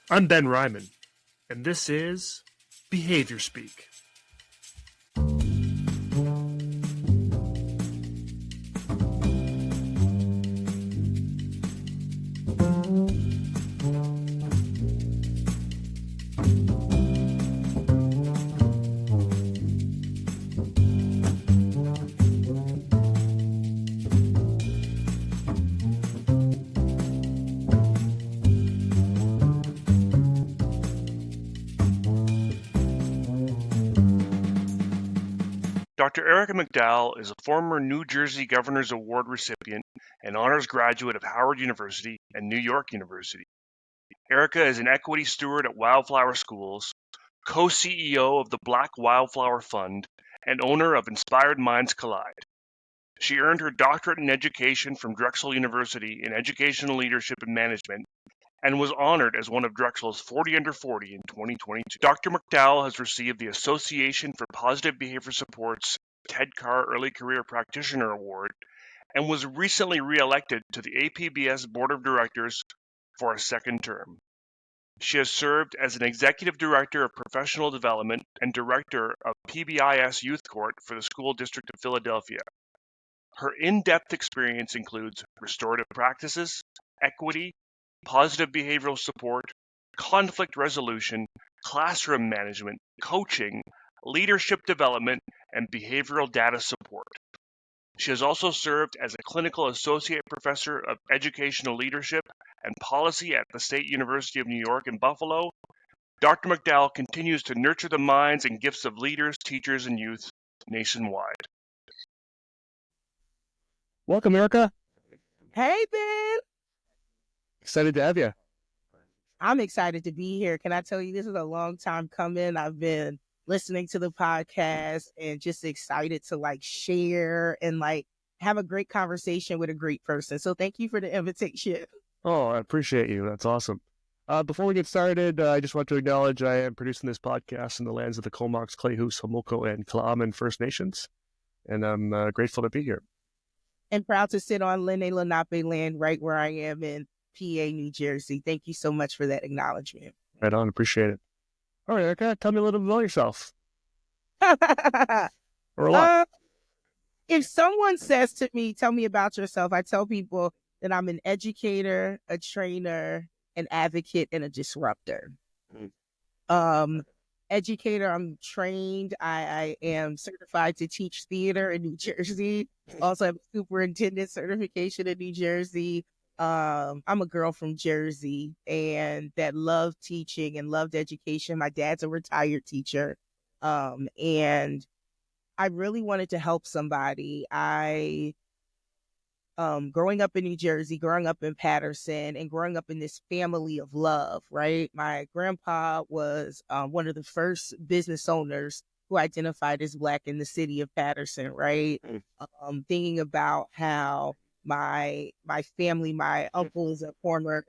I'm Ben Ryman, and this is Behavior Speak. Dr. Erika McDowell is a former New Jersey Governor's Award recipient and honors graduate of Howard University and New York University. Erika is an equity steward at Wildflower Schools, co-CEO of the Black Wildflower Fund, and owner of Inspired Minds Collide. She earned her doctorate in education from Drexel University in Educational Leadership and Management and was honored as one of Drexel's 40 Under 40 in 2022. Dr. McDowell has received the Association for Positive Behavior Support's Ted Carr Early Career Practitioner Award and was recently re-elected to the APBS Board of Directors for a second term. She has served as an Executive Director of Professional Development and Director of PBIS Youth Court for the School District of Philadelphia. Her in-depth experience includes restorative practices, equity, positive behavioral support, conflict resolution, classroom management, coaching, leadership development, and behavioral data support. She has also served as a clinical associate professor of educational leadership and policy at the State University of New York in Buffalo. Dr. McDowell continues to nurture the minds and gifts of leaders, teachers, and youth nationwide. Welcome, Erika. Hey, Ben. Excited to have you. I'm excited to be here. Can I tell you, this is a long time coming. I've been listening to the podcast and just excited to share and have a great conversation with a great person. So thank you for the invitation. Oh, I appreciate you. That's awesome. Before we get started, I just want to acknowledge I am producing this podcast in the lands of the Comox, Clayhoose, Homolko, and Kla'amin First Nations, and I'm grateful to be here. And proud to sit on Lenni Lenape land right where I am in PA, New Jersey. Thank you so much for that acknowledgement. Right on. Appreciate it. All right, Erika, tell me a little bit about yourself. Or a lot. If someone says to me, tell me about yourself, I tell people that I'm an educator, a trainer, an advocate, and a disruptor. Educator, I'm trained. I am certified to teach theater in New Jersey. Also have a superintendent certification in New Jersey. I'm a girl from Jersey and that loved teaching and loved education. My dad's a retired teacher. And I really wanted to help somebody. Growing up in New Jersey, growing up in Patterson, and growing up in this family of love, right? My grandpa was one of the first business owners who identified as Black in the city of Patterson, right? Thinking about how my family, my uncle is a former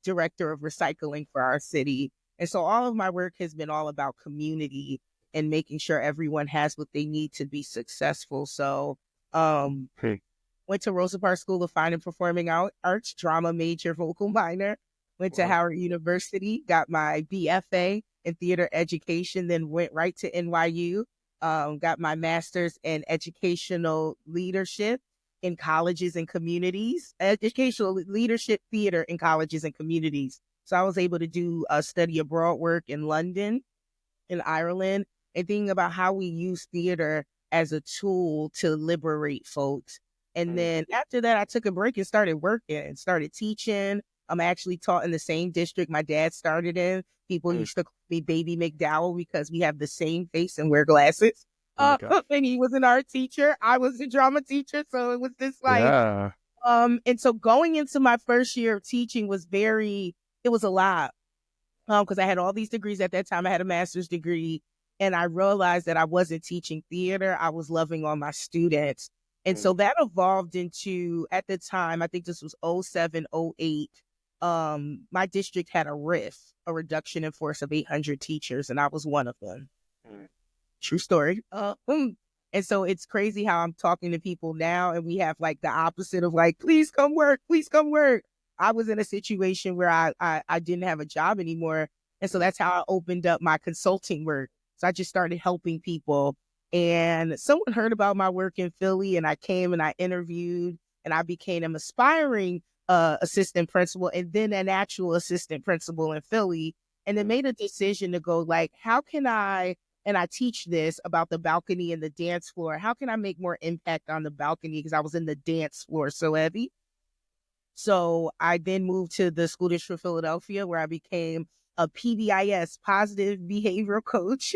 director of recycling for our city. And so all of my work has been all about community and making sure everyone has what they need to be successful. So, went to Rosa Parks School of Fine and Performing Arts, drama major, vocal minor. Went to Howard University, got my BFA in theater education, then went right to NYU, got my master's in educational leadership in colleges and communities, educational leadership theater in colleges and communities. So I was able to do study abroad work in London, in Ireland, and thinking about how we use theater as a tool to liberate folks. And then after that, I took a break and started working, started teaching. I'm actually taught in the same district my dad started in. People used to call me Baby McDowell because we have the same face and wear glasses. And he was an art teacher. I was a drama teacher. So it was this and so going into my first year of teaching was it was a lot. Because I had all these degrees at that time. I had a master's degree and I realized that I wasn't teaching theater. I was loving on my students. And so that evolved into, at the time, I think this was 07, 08, my district had a RIF, a reduction in force of 800 teachers, and I was one of them. True story. And so it's crazy how I'm talking to people now, and we have the opposite of please come work, please come work. I was in a situation where I didn't have a job anymore. And so that's how I opened up my consulting work. So I just started helping people. And someone heard about my work in Philly, and I came and I interviewed, and I became an aspiring assistant principal and then an actual assistant principal in Philly. And then made a decision to go like, how can I, and I teach this about the balcony and the dance floor. How can I make more impact on the balcony? Because I was in the dance floor so heavy. So I then moved to the School District of Philadelphia, where I became a PBIS, positive behavioral coach,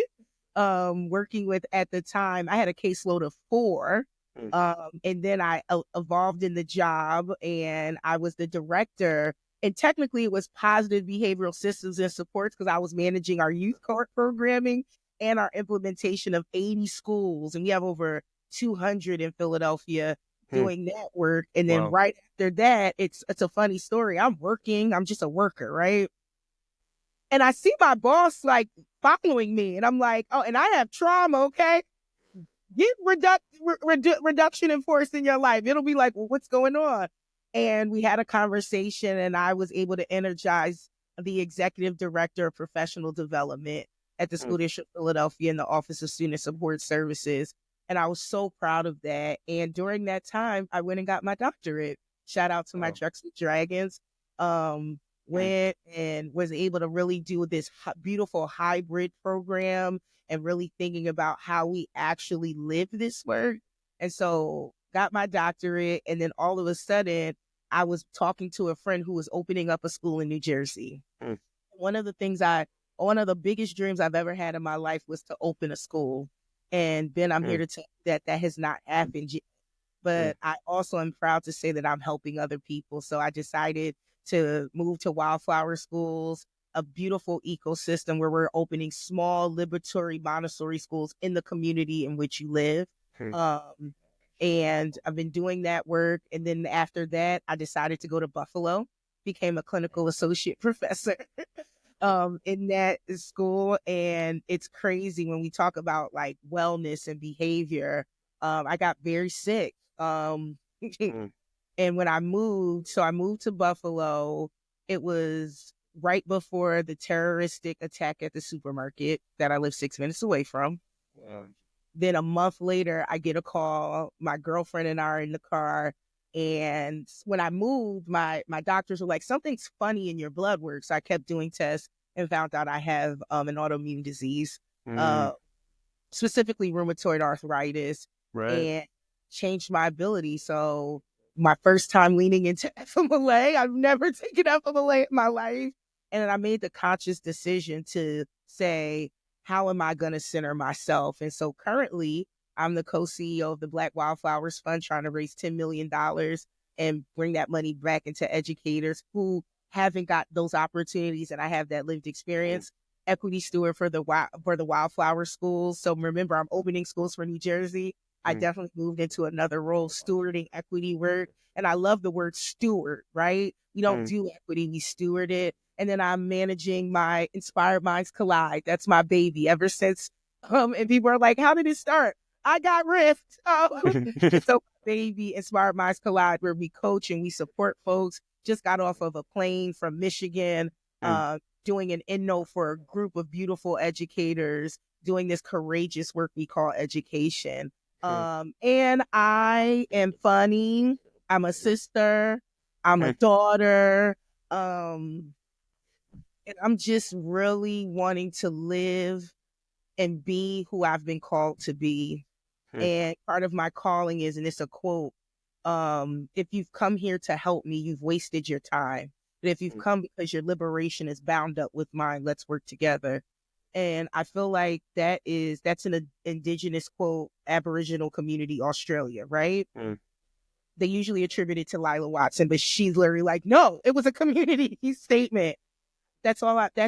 working with, at the time, I had a caseload of 4. And then I evolved in the job, and I was the director. And technically it was positive behavioral systems and supports, because I was managing our youth court programming and our implementation of 80 schools. And we have over 200 in Philadelphia doing that work. And then right after that, it's a funny story. I'm working, I'm just a worker, right? And I see my boss like following me, and I'm like, oh, and I have trauma, okay? Get reduction in force in your life. It'll be like, well, what's going on? And we had a conversation, and I was able to energize the executive director of professional development at the School District of Philadelphia in the Office of Student Support Services. And I was so proud of that. And during that time, I went and got my doctorate. Shout out to my Drexel Dragons. Went and was able to really do this beautiful hybrid program and really thinking about how we actually live this work. And so got my doctorate. And then all of a sudden, I was talking to a friend who was opening up a school in New Jersey. One of the biggest dreams I've ever had in my life was to open a school. And Ben, I'm here to tell you that that has not happened yet. But I also am proud to say that I'm helping other people. So I decided to move to Wildflower Schools, a beautiful ecosystem where we're opening small liberatory Montessori schools in the community in which you live. And I've been doing that work. And then after that, I decided to go to Buffalo, became a clinical associate professor in that school. And it's crazy when we talk about like wellness and behavior. I got very sick. And when I moved to Buffalo, it was right before the terroristic attack at the supermarket that I live 6 minutes away from. Then a month later, I get a call. My girlfriend and I are in the car. And when I moved, my doctors were like, something's funny in your blood work. So I kept doing tests and found out I have an autoimmune disease, specifically rheumatoid arthritis, and changed my ability. So my first time leaning into FMLA. I've never taken FMLA in my life. And then I made the conscious decision to say, how am I going to center myself? And so currently, I'm the co-CEO of the Black Wildflowers Fund, trying to raise $10 million and bring that money back into educators who haven't got those opportunities. And I have that lived experience. Equity steward for the Wildflower Schools. So remember, I'm opening schools for New Jersey. I definitely moved into another role, stewarding equity work. And I love the word steward, right? We don't do equity, we steward it. And then I'm managing my Inspired Minds Collide. That's my baby ever since. And people are like, how did it start? I got riffed. So baby, Inspired Minds Collide, where we coach and we support folks. Just got off of a plane from Michigan, doing an end-note for a group of beautiful educators, doing this courageous work we call education. And I am funny. I'm a sister. I'm a daughter. And I'm just really wanting to live and be who I've been called to be. And part of my calling is, and it's a quote, if you've come here to help me, you've wasted your time. But if you've come because your liberation is bound up with mine, let's work together. And I feel like that's an indigenous quote, Aboriginal community, Australia, right? They usually attribute it to Lila Watson, but she's literally like, no, it was a community statement. That's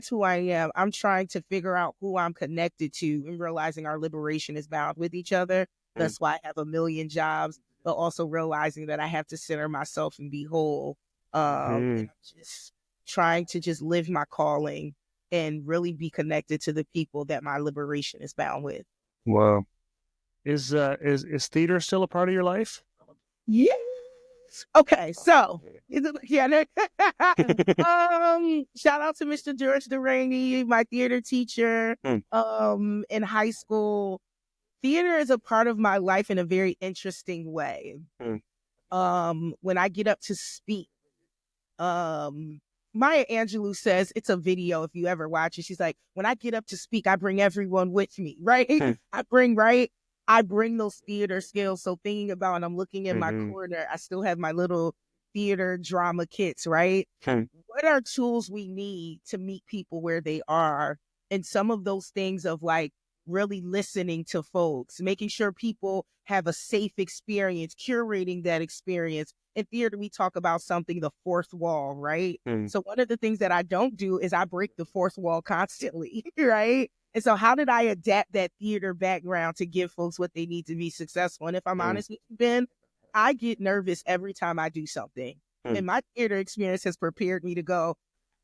who I am. I'm trying to figure out who I'm connected to and realizing our liberation is bound with each other. That's why I have a million jobs, but also realizing that I have to center myself and be whole. And I'm just trying to just live my calling and really be connected to the people that my liberation is bound with. Wow. Is theater still a part of your life? Yeah. Okay, so yeah. Shout out to Mr. George Delaney, my theater teacher. In high school, theater is a part of my life in a very interesting way. When I get up to speak, Maya Angelou says it's a video if you ever watch it. She's like, when I get up to speak, I bring everyone with me, right? I bring those theater skills. So thinking about, and I'm looking in my corner, I still have my little theater drama kits, right? What are tools we need to meet people where they are? And some of those things of like really listening to folks, making sure people have a safe experience, curating that experience. In theater, we talk about something, the fourth wall, right? So one of the things that I don't do is I break the fourth wall constantly, right? And so how did I adapt that theater background to give folks what they need to be successful? And if I'm honest with you, Ben, I get nervous every time I do something. And my theater experience has prepared me to go,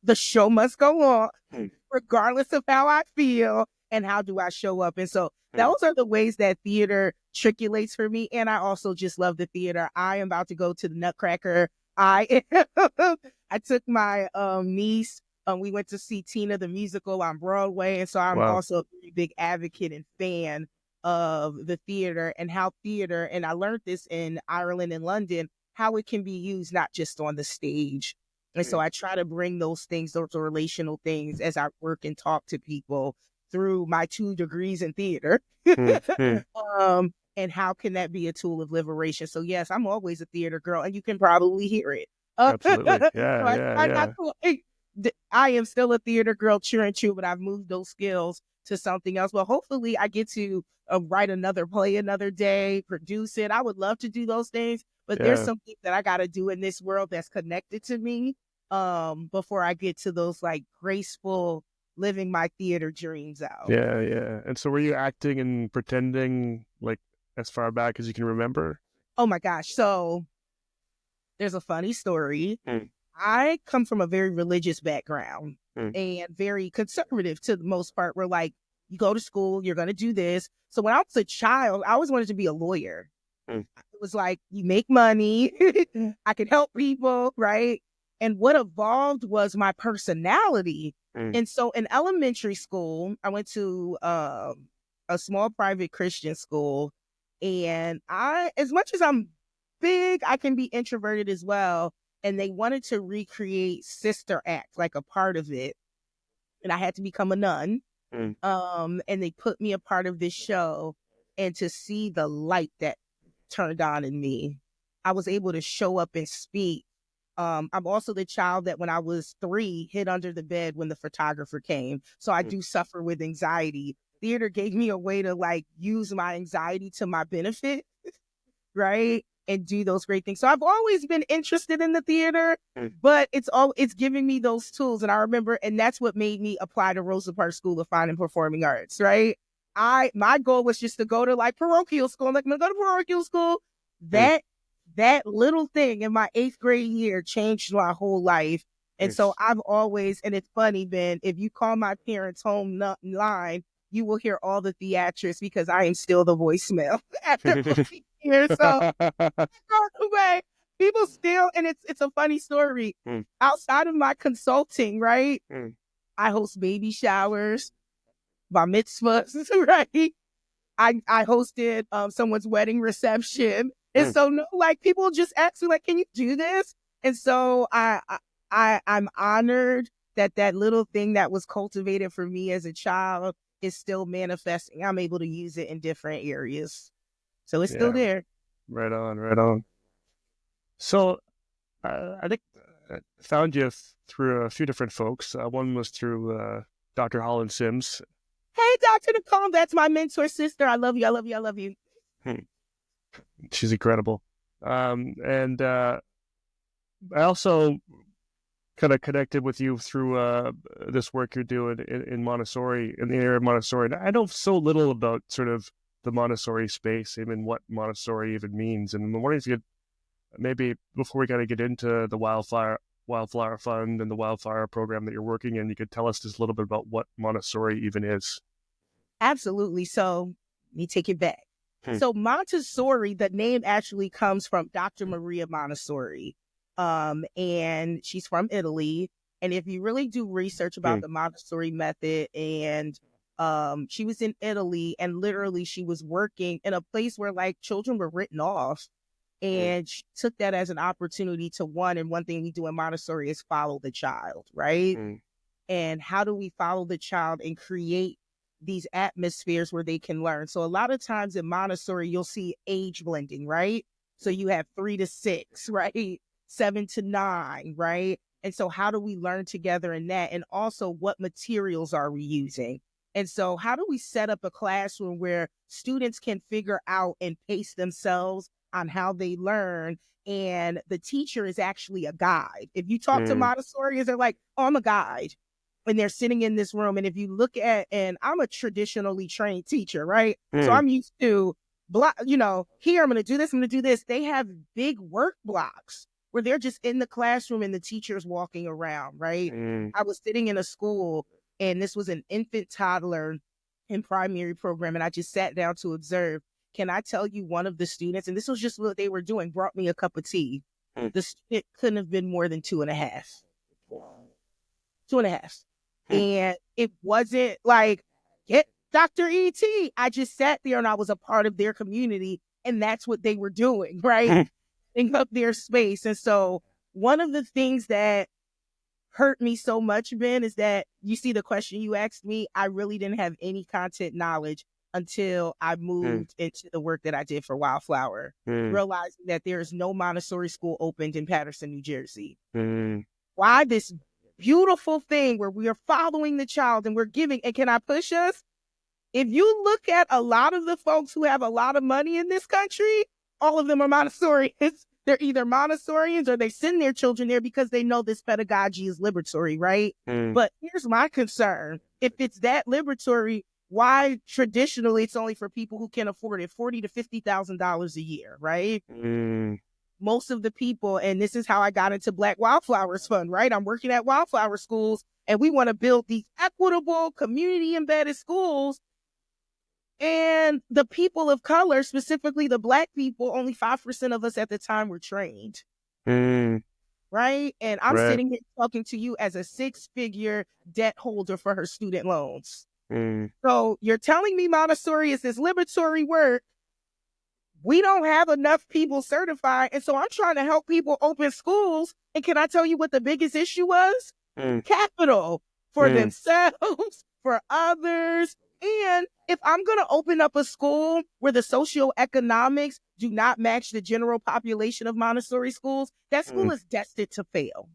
the show must go on, regardless of how I feel and how do I show up. And so those are the ways that theater triculates for me. And I also just love the theater. I am about to go to the Nutcracker. I took my niece. We went to see Tina the musical on Broadway. And so I'm also a very big advocate and fan of the theater and how theater, and I learned this in Ireland and London, how it can be used not just on the stage. And so I try to bring those things, those relational things, as I work and talk to people through my 2 degrees in theater. And how can that be a tool of liberation? So yes, I'm always a theater girl, and you can probably hear it. Absolutely. Yeah. I am still a theater girl, true and true, but I've moved those skills to something else. Well, hopefully I get to write another play another day, produce it. I would love to do those things, but there's something that I got to do in this world that's connected to me before I get to those like graceful living my theater dreams out. Yeah. And so were you acting and pretending like as far back as you can remember? Oh my gosh. So there's a funny story. I come from a very religious background and very conservative to the most part. We're like, you go to school, you're going to do this. So when I was a child, I always wanted to be a lawyer. It was like, you make money, I can help people, right? And what evolved was my personality. And so in elementary school, I went to a small private Christian school. And as much as I'm big, I can be introverted as well. And they wanted to recreate Sister Act, like a part of it. And I had to become a nun. And they put me a part of this show. And to see the light that turned on in me, I was able to show up and speak. I'm also the child that when I was 3 hid under the bed when the photographer came. So I do suffer with anxiety. Theater gave me a way to like use my anxiety to my benefit, right? And do those great things. So I've always been interested in the theater, but it's giving me those tools. And I remember, and that's what made me apply to Rosa Parks School of Fine and Performing Arts, right? My goal was just to go to like parochial school. I'm like, I'm gonna go to parochial school. That little thing in my 8th grade year changed my whole life. And so I've always, and it's funny, Ben, if you call my parents' home line, you will hear all the theatrics because I am still the voicemail after 14 years. So away. People still, and it's a funny story. Outside of my consulting, right? I host baby showers, bar mitzvahs, right? I hosted someone's wedding reception. And so no, like people just ask me like, can you do this? And so I'm honored that little thing that was cultivated for me as a child is still manifesting. I'm able to use it in different areas. So it's still there. Right on. So I think I found you through a few different folks. One was through Dr. Holland Sims. Hey, Dr. Nicole, that's my mentor sister. I love you. She's incredible. And I also kind of connected with you through this work you're doing in Montessori, in the area of Montessori. And I know so little about sort of the Montessori space, even what Montessori even means. And I'm wondering if you could, maybe before we kind of get into the Wildflower Fund and the Wildflower program that you're working in, you could tell us just a little bit about what Montessori even is. Absolutely. So let me take it back. So Montessori, the name actually comes from Dr. Maria Montessori. And she's from Italy. And if you really do research about the Montessori method, and she was in Italy, and literally she was working in a place where like children were written off. And she took that as an opportunity to and one thing we do in Montessori is follow the child, right? And how do we follow the child and create these atmospheres where they can learn? So a lot of times in Montessori, you'll see age blending, right? So you have 3 to 6, right? 7 to 9, right? And so how do we learn together in that? And also, what materials are we using? And so how do we set up a classroom where students can figure out and pace themselves on how they learn? And the teacher is actually a guide. If you talk to Montessorians, they're like, oh, I'm a guide. And they're sitting in this room. And if you look at, and I'm a traditionally trained teacher, right? So I'm used to, here, I'm going to do this, I'm going to do this. They have big work blocks where they're just in the classroom and the teacher's walking around, right? I was sitting in a school, and this was an infant toddler in primary program, and I just sat down to observe. Can I tell you, one of the students, and this was just what they were doing, brought me a cup of tea. The student couldn't have been more than 2.5. 2.5. And it wasn't like, get Dr. E.T. I just sat there and I was a part of their community, and that's what they were doing, right? Think up their space. And so one of the things that hurt me so much, Ben, is that you see the question you asked me, I really didn't have any content knowledge until I moved into the work that I did for Wildflower, realizing that there is no Montessori school opened in Paterson, New Jersey. Why this beautiful thing where we are following the child and we're giving, and can I push us? If you look at a lot of the folks who have a lot of money in this country, all of them are Montessorians. They're either Montessorians or they send their children there because they know this pedagogy is liberatory, right? But here's my concern. If it's that liberatory, why traditionally it's only for people who can afford it, $40,000 to $50,000 a year, right? Most of the people, and this is how I got into Black Wildflowers Fund, right? I'm working at Wildflower Schools, and we want to build these equitable, community-embedded schools. And the people of color, specifically the Black people, only 5% of us at the time were trained. Right? And I'm sitting here talking to you as a 6-figure debt holder for her student loans. So you're telling me Montessori is this liberatory work. We don't have enough people certified. And so I'm trying to help people open schools. And can I tell you what the biggest issue was? Capital for themselves, for others. And if I'm going to open up a school where the socioeconomics do not match the general population of Montessori schools, that school is destined to fail.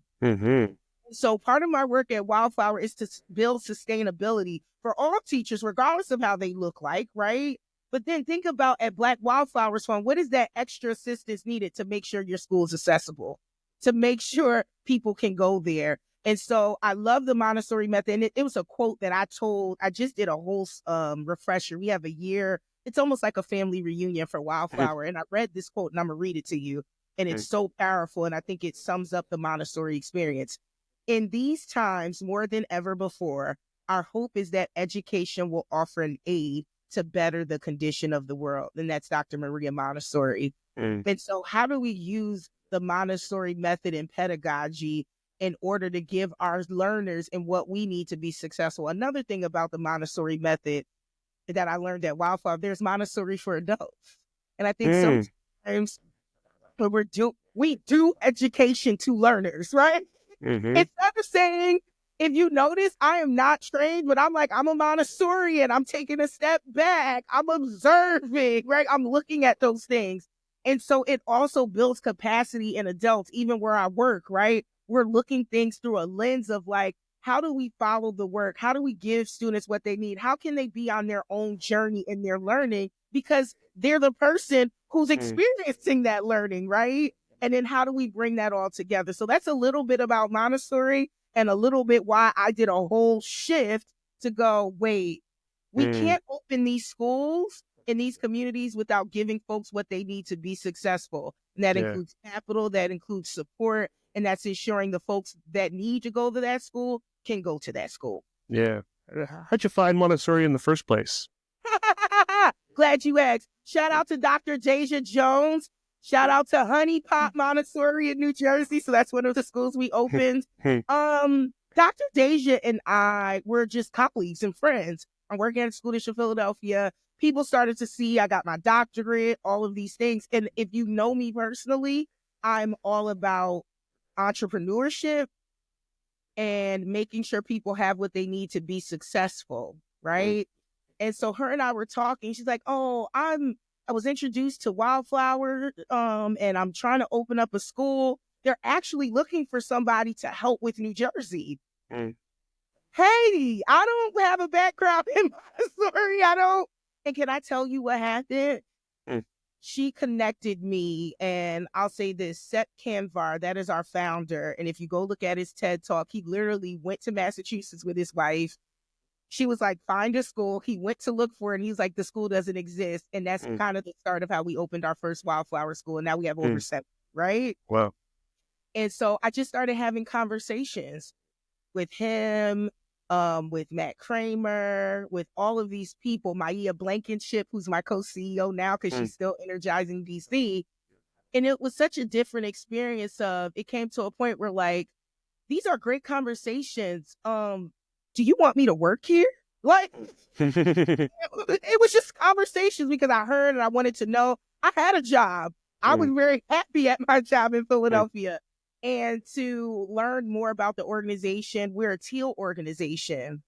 So part of my work at Wildflower is to build sustainability for all teachers, regardless of how they look like, right? But then think about at Black Wildflowers Fund, what is that extra assistance needed to make sure your school is accessible, to make sure people can go there? And so I love the Montessori method. And it was a quote that I just did a whole refresher. We have a year. It's almost like a family reunion for Wildflower. And I read this quote and I'm going to read it to you. And it's so powerful. And I think it sums up the Montessori experience. In these times, more than ever before, our hope is that education will offer an aid to better the condition of the world. And that's Dr. Maria Montessori. And so how do we use the Montessori method and pedagogy in order to give our learners and what we need to be successful? Another thing about the Montessori method that I learned at Wildflower, there's Montessori for adults. And I think sometimes when we do education to learners, right? Instead of saying, if you notice, I am not trained, but I'm a Montessorian. I'm taking a step back. I'm observing, right? I'm looking at those things. And so it also builds capacity in adults, even where I work, right? We're looking things through a lens of like, how do we follow the work? How do we give students what they need? How can they be on their own journey in their learning? Because they're the person who's experiencing that learning, right? And then how do we bring that all together? So that's a little bit about Montessori and a little bit why I did a whole shift to go, wait, we can't open these schools in these communities without giving folks what they need to be successful. And that includes capital, that includes support, and that's ensuring the folks that need to go to that school can go to that school. Yeah. How'd you find Montessori in the first place? Glad you asked. Shout out to Dr. Deja Jones. Shout out to Honey Pot Montessori in New Jersey. So that's one of the schools we opened. Dr. Deja and I were just colleagues and friends. I'm working at a school district of Philadelphia. People started to see I got my doctorate, all of these things. And if you know me personally, I'm all about entrepreneurship and making sure people have what they need to be successful, right? And so her and I were talking. She's like, "Oh, I was introduced to Wildflower, and I'm trying to open up a school. They're actually looking for somebody to help with New Jersey." Hey, I don't have a background in Montessori. I don't. And can I tell you what happened? She connected me, and I'll say this, Seth Kanvar, that is our founder. And if you go look at his TED Talk, he literally went to Massachusetts with his wife. She was like, find a school. He went to look for it, and he's like, the school doesn't exist. And that's kind of the start of how we opened our first Wildflower School. And now we have over 7, right? Wow. And so I just started having conversations with him, with Matt Kramer, with all of these people, Maya Blankenship, who's my co-CEO now because she's still energizing DC. And it was such a different experience of, it came to a point where like, these are great conversations. Do you want me to work here? Like, it was just conversations because I heard and I wanted to know. I had a job. I was very happy at my job in Philadelphia. And to learn more about the organization, we're a teal organization.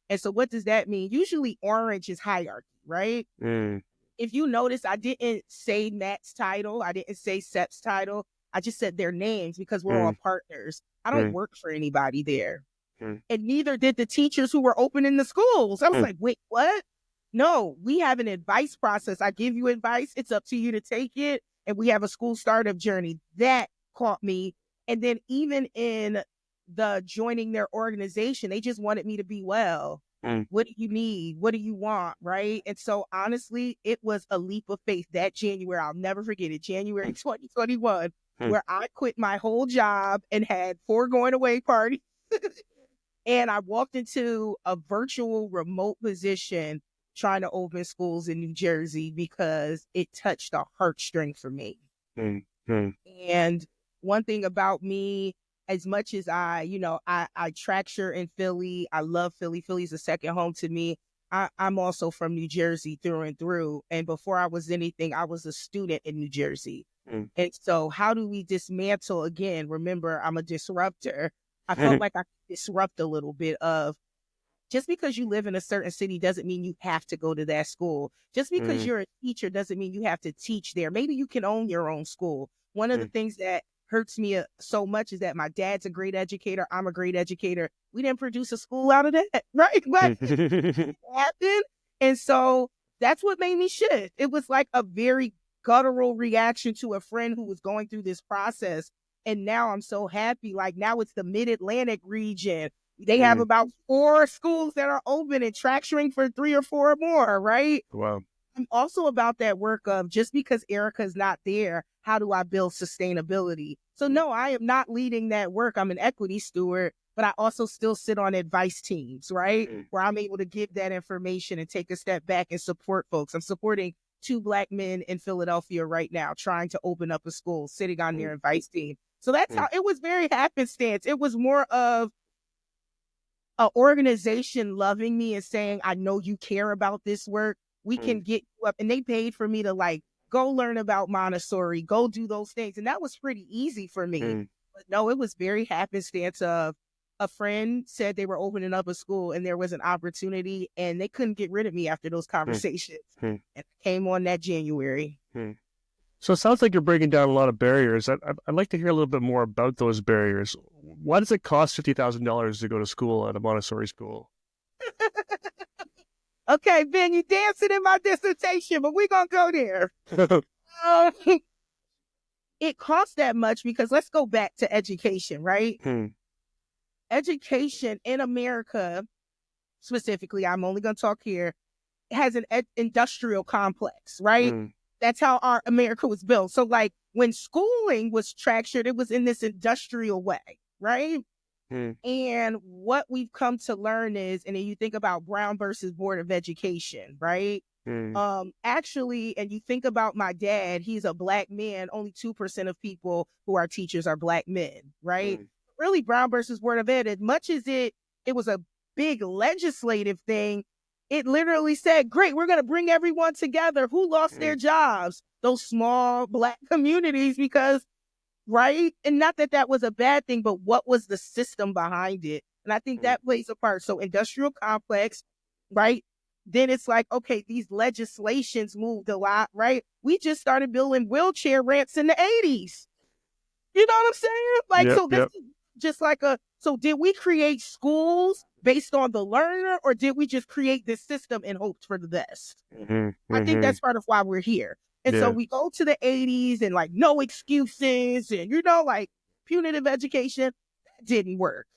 And so what does that mean? Usually orange is hierarchy, right? If you notice, I didn't say Matt's title. I didn't say Sep's title. I just said their names because we're all partners. I don't work for anybody there. And neither did the teachers who were opening the schools. I was like, wait, what? No, we have an advice process. I give you advice. It's up to you to take it. And we have a school startup journey. That caught me. And then even in the joining their organization, they just wanted me to be well. What do you need? What do you want? Right. And so honestly, it was a leap of faith that January. I'll never forget it. January 2021, where I quit my whole job and had 4 going away parties. And I walked into a virtual remote position trying to open schools in New Jersey because it touched a heartstring for me. And one thing about me, as much as I tracture in Philly, I love Philly. Philly's a second home to me. I'm also from New Jersey through and through. And before I was anything, I was a student in New Jersey. And so how do we dismantle again? Remember, I'm a disruptor. I felt like I could disrupt a little bit of just because you live in a certain city doesn't mean you have to go to that school. Just because you're a teacher doesn't mean you have to teach there. Maybe you can own your own school. One of the things that hurts me so much is that my dad's a great educator. I'm a great educator. We didn't produce a school out of that, right? Like, it happened. And so that's what made me shift. It was like a very guttural reaction to a friend who was going through this process. And now I'm so happy. Like now it's the Mid-Atlantic region. They have about 4 schools that are open and tractioning for 3 or 4 more, right? Wow. I'm also about that work of just because Erika's not there, how do I build sustainability? So no, I am not leading that work. I'm an equity steward, but I also still sit on advice teams, right? Where I'm able to give that information and take a step back and support folks. I'm supporting 2 Black men in Philadelphia right now, trying to open up a school, sitting on their advice team. So that's how it was very happenstance. It was more of an organization loving me and saying, I know you care about this work. We can get you up. And they paid for me to like, go learn about Montessori, go do those things. And that was pretty easy for me. But no, it was very happenstance of a friend said they were opening up a school and there was an opportunity and they couldn't get rid of me after those conversations. And I came on that January. So it sounds like you're breaking down a lot of barriers. I'd like to hear a little bit more about those barriers. Why does it cost $50,000 to go to school at a Montessori school? Okay, Ben, you dancing in my dissertation, but we're going to go there. It costs that much because let's go back to education, right? Education in America, specifically, I'm only going to talk here, has an industrial complex, right? That's how our America was built. So like when schooling was structured, it was in this industrial way, right? And what we've come to learn is, and then you think about Brown versus Board of Education, right? Actually, and you think about my dad, he's a Black man. Only 2% of people who are teachers are Black men, right? Really, Brown versus Board of Ed, as much as it was a big legislative thing, it literally said, great, we're going to bring everyone together. Who lost their jobs? Those small Black communities, because, right? And not that that was a bad thing, but what was the system behind it? And I think that plays a part. So industrial complex, right? Then it's like, okay, these legislations moved a lot, right? We just started building wheelchair ramps in the 80s. You know what I'm saying? Like, so this is just like so did we create schools based on the learner, or did we just create this system and hoped for the best? I think that's part of why we're here. And so we go to the 80s and like no excuses and, like punitive education, that didn't work.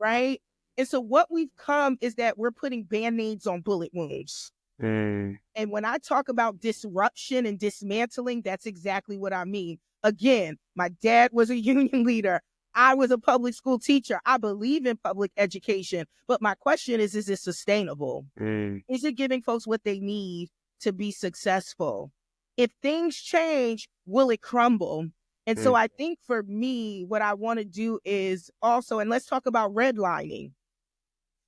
Right? And so what we've come is that we're putting Band-Aids on bullet wounds. And when I talk about disruption and dismantling, that's exactly what I mean. Again, my dad was a union leader. I was a public school teacher. I believe in public education. But my question is it sustainable? Is it giving folks what they need to be successful? If things change, will it crumble? And so I think for me, what I want to do is also, and let's talk about redlining.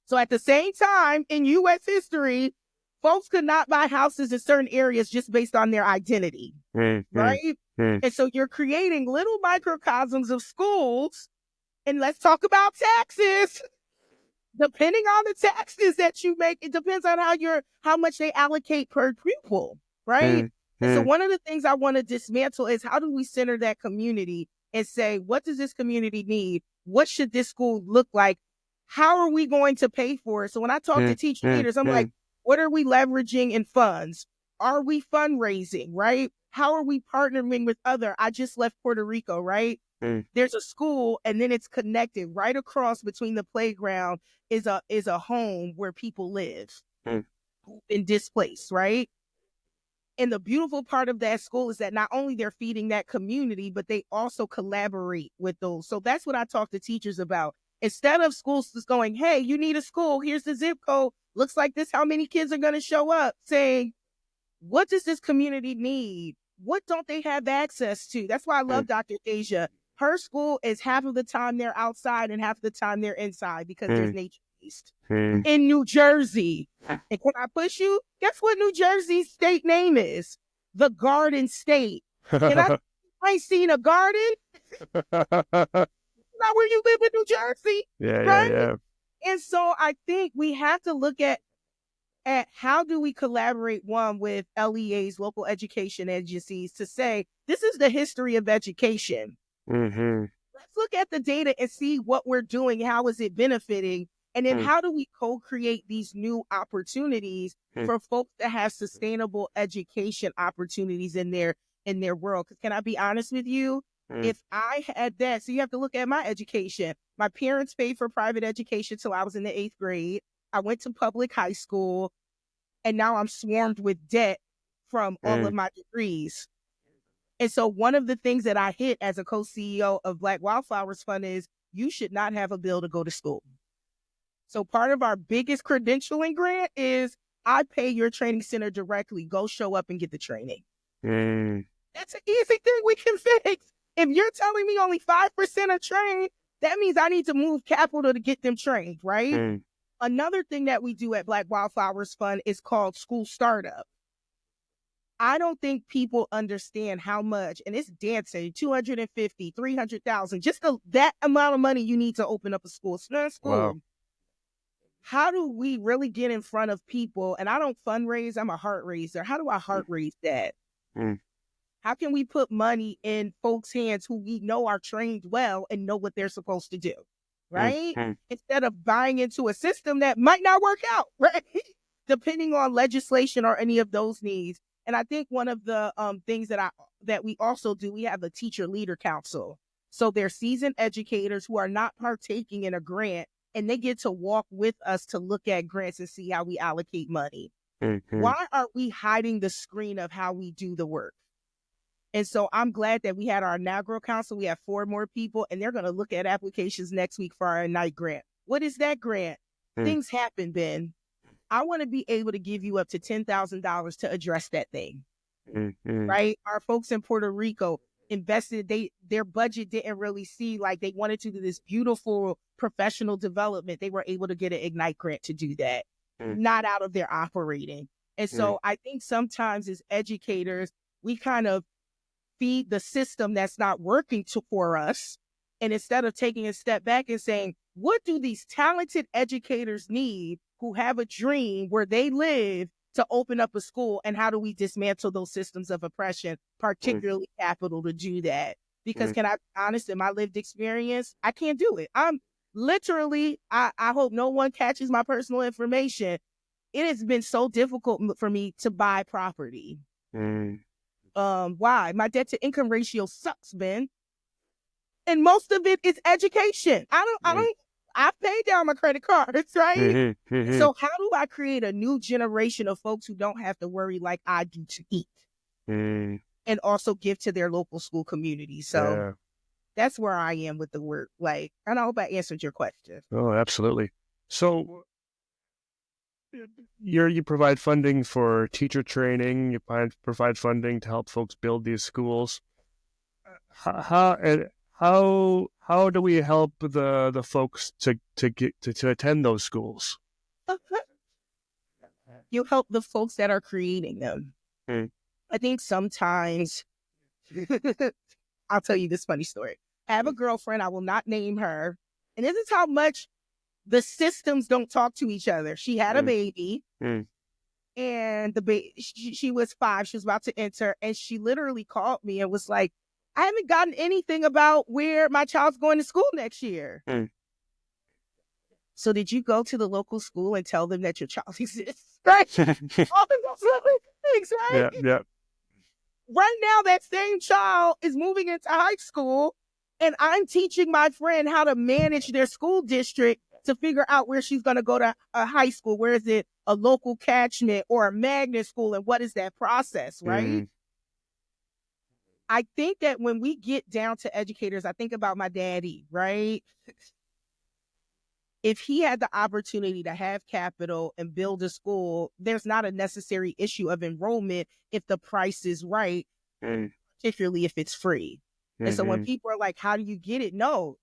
So at the same time in U.S. history, folks could not buy houses in certain areas just based on their identity, right? And so you're creating little microcosms of schools. And let's talk about taxes. Depending on the taxes that you make, it depends on how much they allocate per pupil, right? And so one of the things I want to dismantle is how do we center that community and say, what does this community need? What should this school look like? How are we going to pay for it? So when I talk to teacher leaders, I'm like, what are we leveraging in funds? Are we fundraising, right? How are we partnering with I just left Puerto Rico, right? There's a school and then it's connected right across between the playground is a home where people live and displaced, right? And the beautiful part of that school is that not only they're feeding that community, but they also collaborate with those. So that's what I talk to teachers about. Instead of schools just going, hey, you need a school, here's the zip code, looks like this, how many kids are going to show up, saying, what does this community need? What don't they have access to? That's why I love Dr. Asia. Her school is half of the time they're outside and half of the time they're inside because there's nature-based. In New Jersey. And can I push you? Guess what New Jersey's state name is? The Garden State. I ain't seen a garden. Not where you live in New Jersey. Right? And so I think we have to look at how do we collaborate, one, with LEAs, local education agencies, to say, this is the history of education. Let's look at the data and see what we're doing. How is it benefiting? And then how do we co-create these new opportunities for folks that have sustainable education opportunities in their world? Because can I be honest with you? If I had that, so you have to look at my education. My parents paid for private education till I was in the 8th grade. I went to public high school, and now I'm swarmed with debt from all of my degrees. And so one of the things that I hit as a co-CEO of Black Wildflowers Fund is you should not have a bill to go to school. So part of our biggest credentialing grant is I pay your training center directly. Go show up and get the training. That's an easy thing we can fix. If you're telling me only 5% are trained, that means I need to move capital to get them trained, right? Another thing that we do at Black Wildflowers Fund is called School Startup. I don't think people understand how much, and it's dancing, 250, 300,000, just that amount of money you need to open up a school. Wow. How do we really get in front of people? And I don't fundraise, I'm a heart raiser. How do I heart raise that? How can we put money in folks' hands who we know are trained well and know what they're supposed to do, right? Instead of buying into a system that might not work out, right? Depending on legislation or any of those needs. And I think one of the things that we also do, we have a teacher leader council. So they're seasoned educators who are not partaking in a grant, and they get to walk with us to look at grants and see how we allocate money. Why are we hiding the screen of how we do the work? And so I'm glad that we had our inaugural council. We have 4 more people, and they're going to look at applications next week for our Ignite grant. What is that grant? Things happen, Ben. I want to be able to give you up to $10,000 to address that thing, right? Our folks in Puerto Rico invested, their budget didn't really see, like they wanted to do this beautiful professional development. They were able to get an Ignite grant to do that, not out of their operating. And so I think sometimes as educators, we kind of feed the system that's not working for us. And instead of taking a step back and saying, what do these talented educators need who have a dream where they live to open up a school, and how do we dismantle those systems of oppression, particularly capital, to do that? Because can I be honest, in my lived experience, I can't do it. I'm literally, I hope no one catches my personal information. It has been so difficult for me to buy property. Why? My debt to income ratio sucks, Ben. And most of it is education. I pay down my credit cards, right? So how do I create a new generation of folks who don't have to worry like I do to eat and also give to their local school community? So that's where I am with the work. Like, and I hope I answered your question. Oh, absolutely. So you provide funding for teacher training. You provide funding to help folks build these schools. How do we help the folks to attend those schools? You help the folks that are creating them. I think sometimes, I'll tell you this funny story. I have a girlfriend, I will not name her, and this is how much the systems don't talk to each other. She had a baby, and the baby, she was 5, she was about to enter, and she literally called me and was like, I haven't gotten anything about where my child's going to school next year. So did you go to the local school and tell them that your child exists? Right? All those things, right? Yeah. Right now, that same child is moving into high school, and I'm teaching my friend how to manage their school district to figure out where she's going to go to a high school. Where is it a local catchment or a magnet school? And what is that process, right? I think that when we get down to educators, I think about my daddy, right? If he had the opportunity to have capital and build a school, there's not a necessary issue of enrollment if the price is right, particularly if it's free. And so when people are like, how do you get it? No.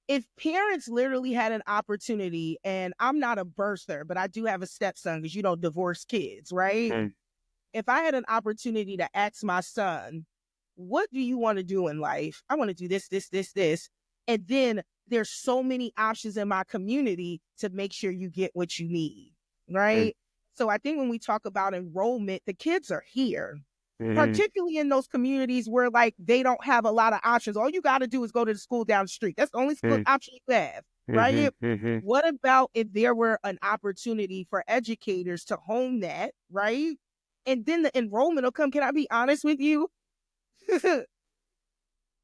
If parents literally had an opportunity, and I'm not a birther, but I do have a stepson because you don't divorce kids, right? If I had an opportunity to ask my son, what do you want to do in life? I want to do this, this, this, this. And then there's so many options in my community to make sure you get what you need, right? So I think when we talk about enrollment, the kids are here, particularly in those communities where like they don't have a lot of options. All you got to do is go to the school down the street. That's the only school option you have, right? What about if there were an opportunity for educators to hone that, right? And then the enrollment will come. Can I be honest with you?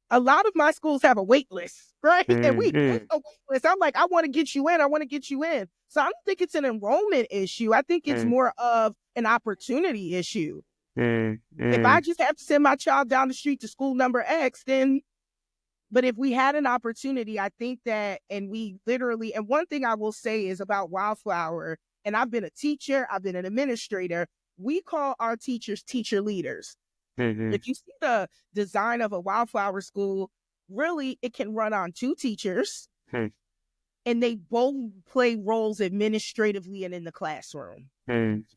A lot of my schools have a wait list, right? And we a wait list. I'm like, I want to get you in. I want to get you in. So I don't think it's an enrollment issue. I think it's more of an opportunity issue. If I just have to send my child down the street to school number X, then, but if we had an opportunity, I think that, and we literally, and one thing I will say is about Wildflower, and I've been a teacher, I've been an administrator, we call our teachers teacher leaders. If you see the design of a Wildflower school, really it can run on 2 teachers and they both play roles administratively and in the classroom. Do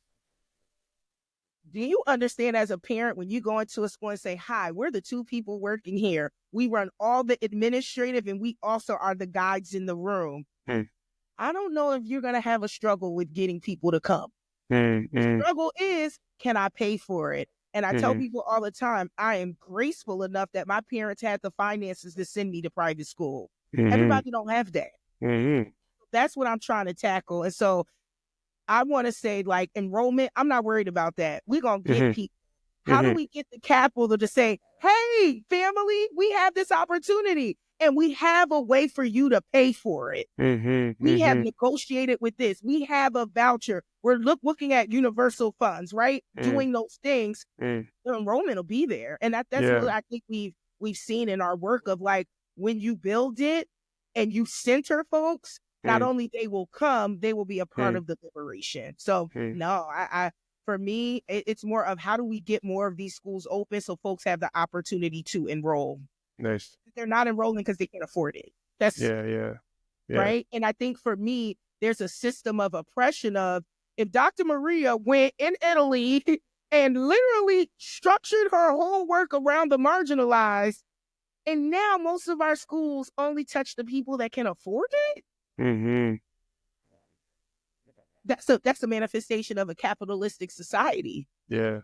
you understand as a parent when you go into a school and say, hi, we're the 2 people working here. We run all the administrative and we also are the guides in the room. I don't know if you're going to have a struggle with getting people to come. The struggle is, can I pay for it? And I tell people all the time, I am graceful enough that my parents had the finances to send me to private school. Everybody don't have that. That's what I'm trying to tackle. And so I want to say, like, enrollment, I'm not worried about that. We're going to get people. How do we get the capital to say, hey, family, we have this opportunity and we have a way for you to pay for it. We have negotiated with this. We have a voucher. We're looking at universal funds, right? Doing those things. The enrollment will be there. And that's what I think we've seen in our work of, like, when you build it and you center folks, not only they will come, they will be a part of the liberation. So no, I for me, it's more of how do we get more of these schools open so folks have the opportunity to enroll. Nice. They're not enrolling because they can't afford it. That's yeah. right. And I think for me, there's a system of oppression of if Dr. Maria went in Italy and literally structured her whole work around the marginalized, and now most of our schools only touch the people that can afford it. That's a manifestation of a capitalistic society. Yeah.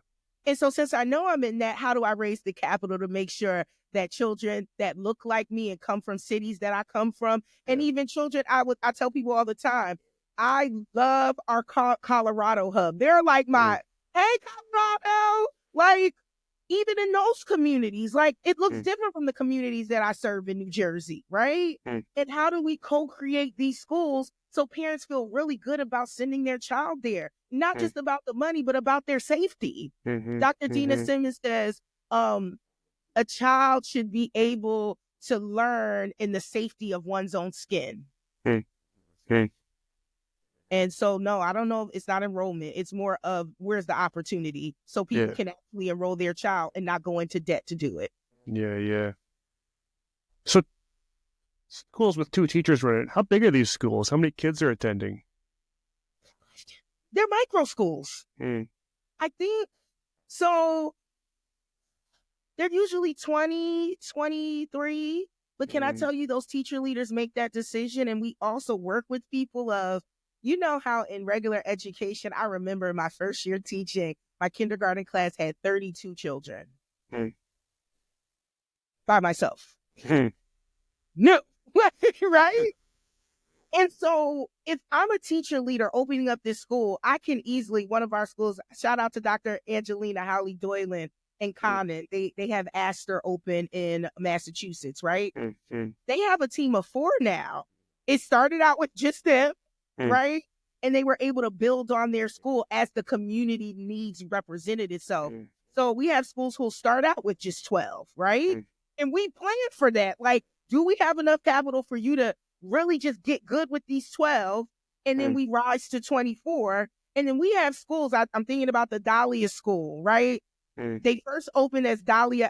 And so since I know I'm in that, how do I raise the capital to make sure that children that look like me and come from cities that I come from, and even children, I tell people all the time, I love our Colorado hub. They're like my, hey, Colorado, like, even in those communities, like it looks different from the communities that I serve in New Jersey, right? And how do we co-create these schools so parents feel really good about sending their child there? Not just about the money, but about their safety. Dr. Dina Simmons says, a child should be able to learn in the safety of one's own skin. And so, no, I don't know. It's not enrollment. It's more of where's the opportunity so people can actually enroll their child and not go into debt to do it. Yeah. So schools with 2 teachers running, how big are these schools? How many kids are attending? They're micro schools. I think so. They're usually 20, 23. But can I tell you, those teacher leaders make that decision. And we also work with people of, you know how in regular education, I remember my first year teaching, my kindergarten class had 32 children by myself. No, right? And so if I'm a teacher leader opening up this school, I can easily, one of our schools, shout out to Dr. Angelina Howley Doylan and Conan, they have Astor open in Massachusetts, right? They have a team of 4 now. It started out with just them. Right? And they were able to build on their school as the community needs represented itself. So we have schools who'll start out with just 12, right? And we plan for that. Like, do we have enough capital for you to really just get good with these 12? And then we rise to 24. And then we have schools, I'm thinking about the Dahlia School, right? They first opened as Dahlia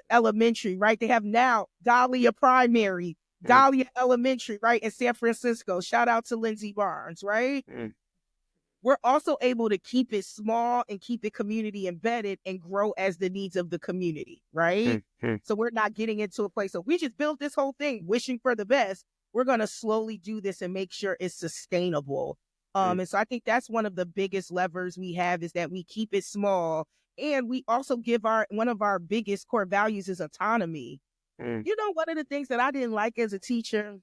Elementary, right? They have now Dahlia Primary, Dahlia Elementary, right, in San Francisco. Shout out to Lindsay Barnes, right? We're also able to keep it small and keep it community embedded and grow as the needs of the community, right? So we're not getting into a place of we just built this whole thing wishing for the best. We're going to slowly do this and make sure it's sustainable. And so I think that's one of the biggest levers we have is that we keep it small. And we also give one of our biggest core values is autonomy. You know, one of the things that I didn't like as a teacher,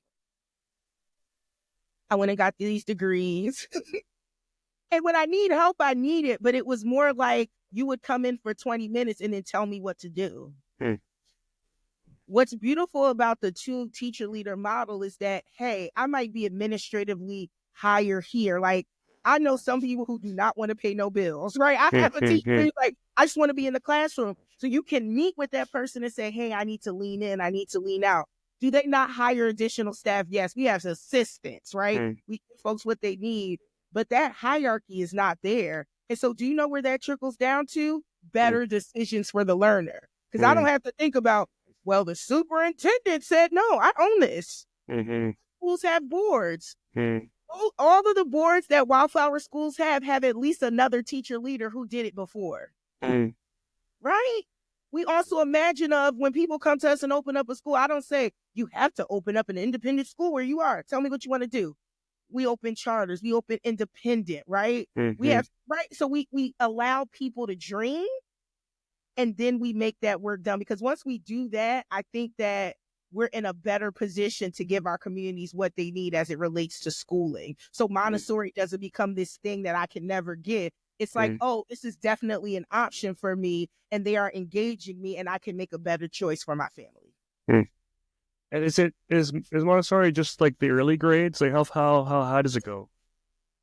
I went and got these degrees. And when I need help, I need it. But it was more like you would come in for 20 minutes and then tell me what to do. What's beautiful about the 2 teacher leader model is that, hey, I might be administratively higher here. Like, I know some people who do not want to pay no bills, right? I have a teacher who's like, I just want to be in the classroom. So you can meet with that person and say, hey, I need to lean in. I need to lean out. Do they not hire additional staff? Yes, we have assistants, right? We give folks what they need, but that hierarchy is not there. And so do you know where that trickles down to? Better decisions for the learner. Because I don't have to think about, well, the superintendent said, no, I own this. Schools have boards. All of the boards that Wildflower schools have at least another teacher leader who did it before. Right? We also imagine of when people come to us and open up a school, I don't say, you have to open up an independent school where you are. Tell me what you want to do. We open charters. We open independent, right? We have, right? So we allow people to dream and then we make that work done. Because once we do that, I think that we're in a better position to give our communities what they need as it relates to schooling. So Montessori doesn't become this thing that I can never get. It's like, oh, this is definitely an option for me and they are engaging me and I can make a better choice for my family. And is Montessori just like the early grades? Like how high does it go?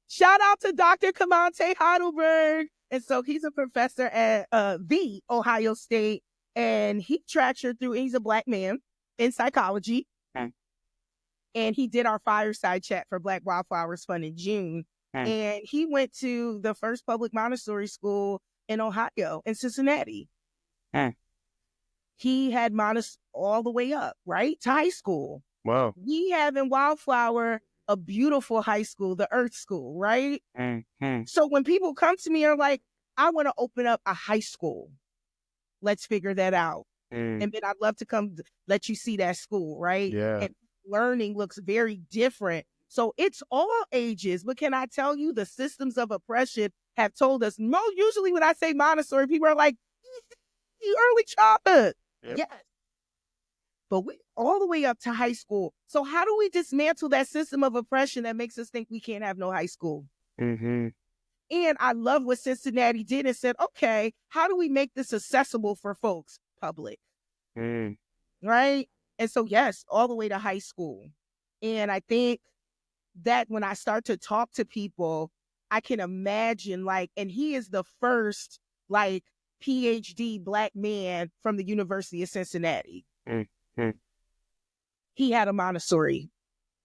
Shout out to Dr. Kamante Heidelberg. And so he's a professor at the Ohio State and he tracks her through, he's a Black man in psychology. and he did our fireside chat for Black Wildflowers Fund in June. And he went to the first public Montessori school in Ohio, in Cincinnati. He had Montessori all the way up, right, to high school. Wow. We have in Wildflower a beautiful high school, the Earth School, right? So when people come to me and are like, I want to open up a high school, let's figure that out. And then I'd love to come let you see that school, right? Yeah. And learning looks very different. So it's all ages, but can I tell you the systems of oppression have told us, usually when I say Montessori, people are like, early childhood. Yep. Yes. But we all the way up to high school. So how do we dismantle that system of oppression that makes us think we can't have no high school? And I love what Cincinnati did and said, okay, how do we make this accessible for folks? Public. Right? And so, yes, all the way to high school. And I think that when I start to talk to people, I can imagine and he is the first PhD Black man from the University of Cincinnati. He had a Montessori,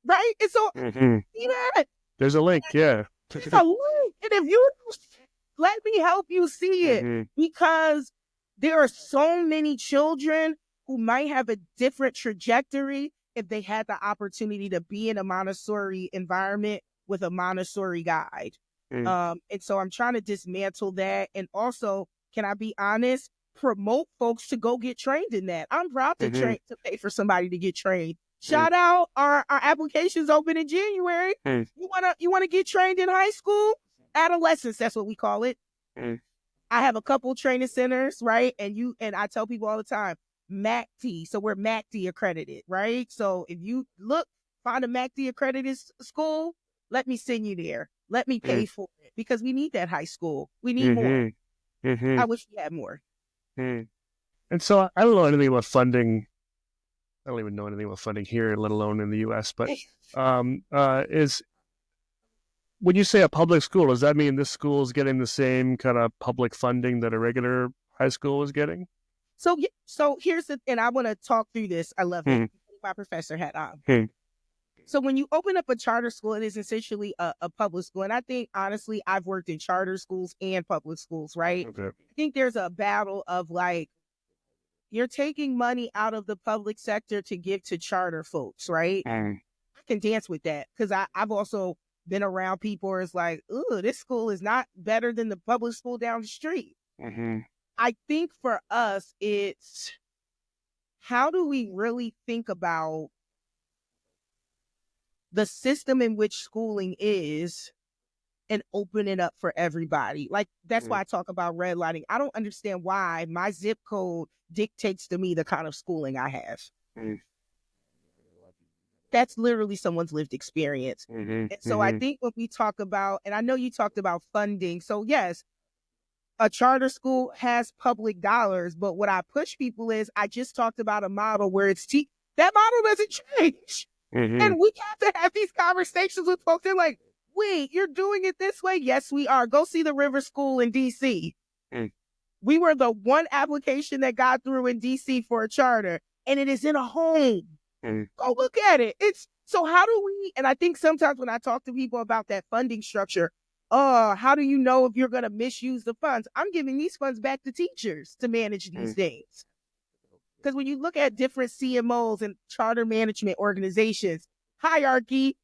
right? And so, see that? There's a link, yeah. There's a link. And if you let me help you see it, because there are so many children who might have a different trajectory if they had the opportunity to be in a Montessori environment with a Montessori guide. And so I'm trying to dismantle that. And also, can I be honest? Promote folks to go get trained in that. I'm proud to pay for somebody to get trained. Shout out, our applications open in January. You wanna get trained in high school? Adolescence, that's what we call it. I have a couple training centers, right? And I tell people all the time, MACD. So we're MACD accredited, right? So if you find a MACD accredited school, let me send you there. Let me pay for it, because we need that high school. We need more. I wish we had more. And so I don't know anything about funding. I don't even know anything about funding here, let alone in the U.S. But is when you say a public school, does that mean this school is getting the same kind of public funding that a regular high school is getting? So here's and I want to talk through this. I love it. My professor hat on. So when you open up a charter school, it is essentially a public school. And I think, honestly, I've worked in charter schools and public schools, right? Okay. I think there's a battle of you're taking money out of the public sector to give to charter folks, right? I can dance with that, because I've also been around people where it's like, ooh, this school is not better than the public school down the street. I think for us, it's how do we really think about the system in which schooling is and open it up for everybody. That's why I talk about redlining. I don't understand why my zip code dictates to me the kind of schooling I have. That's literally someone's lived experience. And so I think when we talk about, and I know you talked about funding. So yes, a charter school has public dollars, but what I push people is I just talked about a model where that model doesn't change. And we have to have these conversations with folks. They're like, wait, you're doing it this way? Yes, we are. Go see the River School in D.C. We were the one application that got through in D.C. for a charter, and it is in a home. Go look at it. So how do we, and I think sometimes when I talk to people about that funding structure, how do you know if you're going to misuse the funds? I'm giving these funds back to teachers to manage these things. Because when you look at different CMOs and charter management organizations, hierarchy,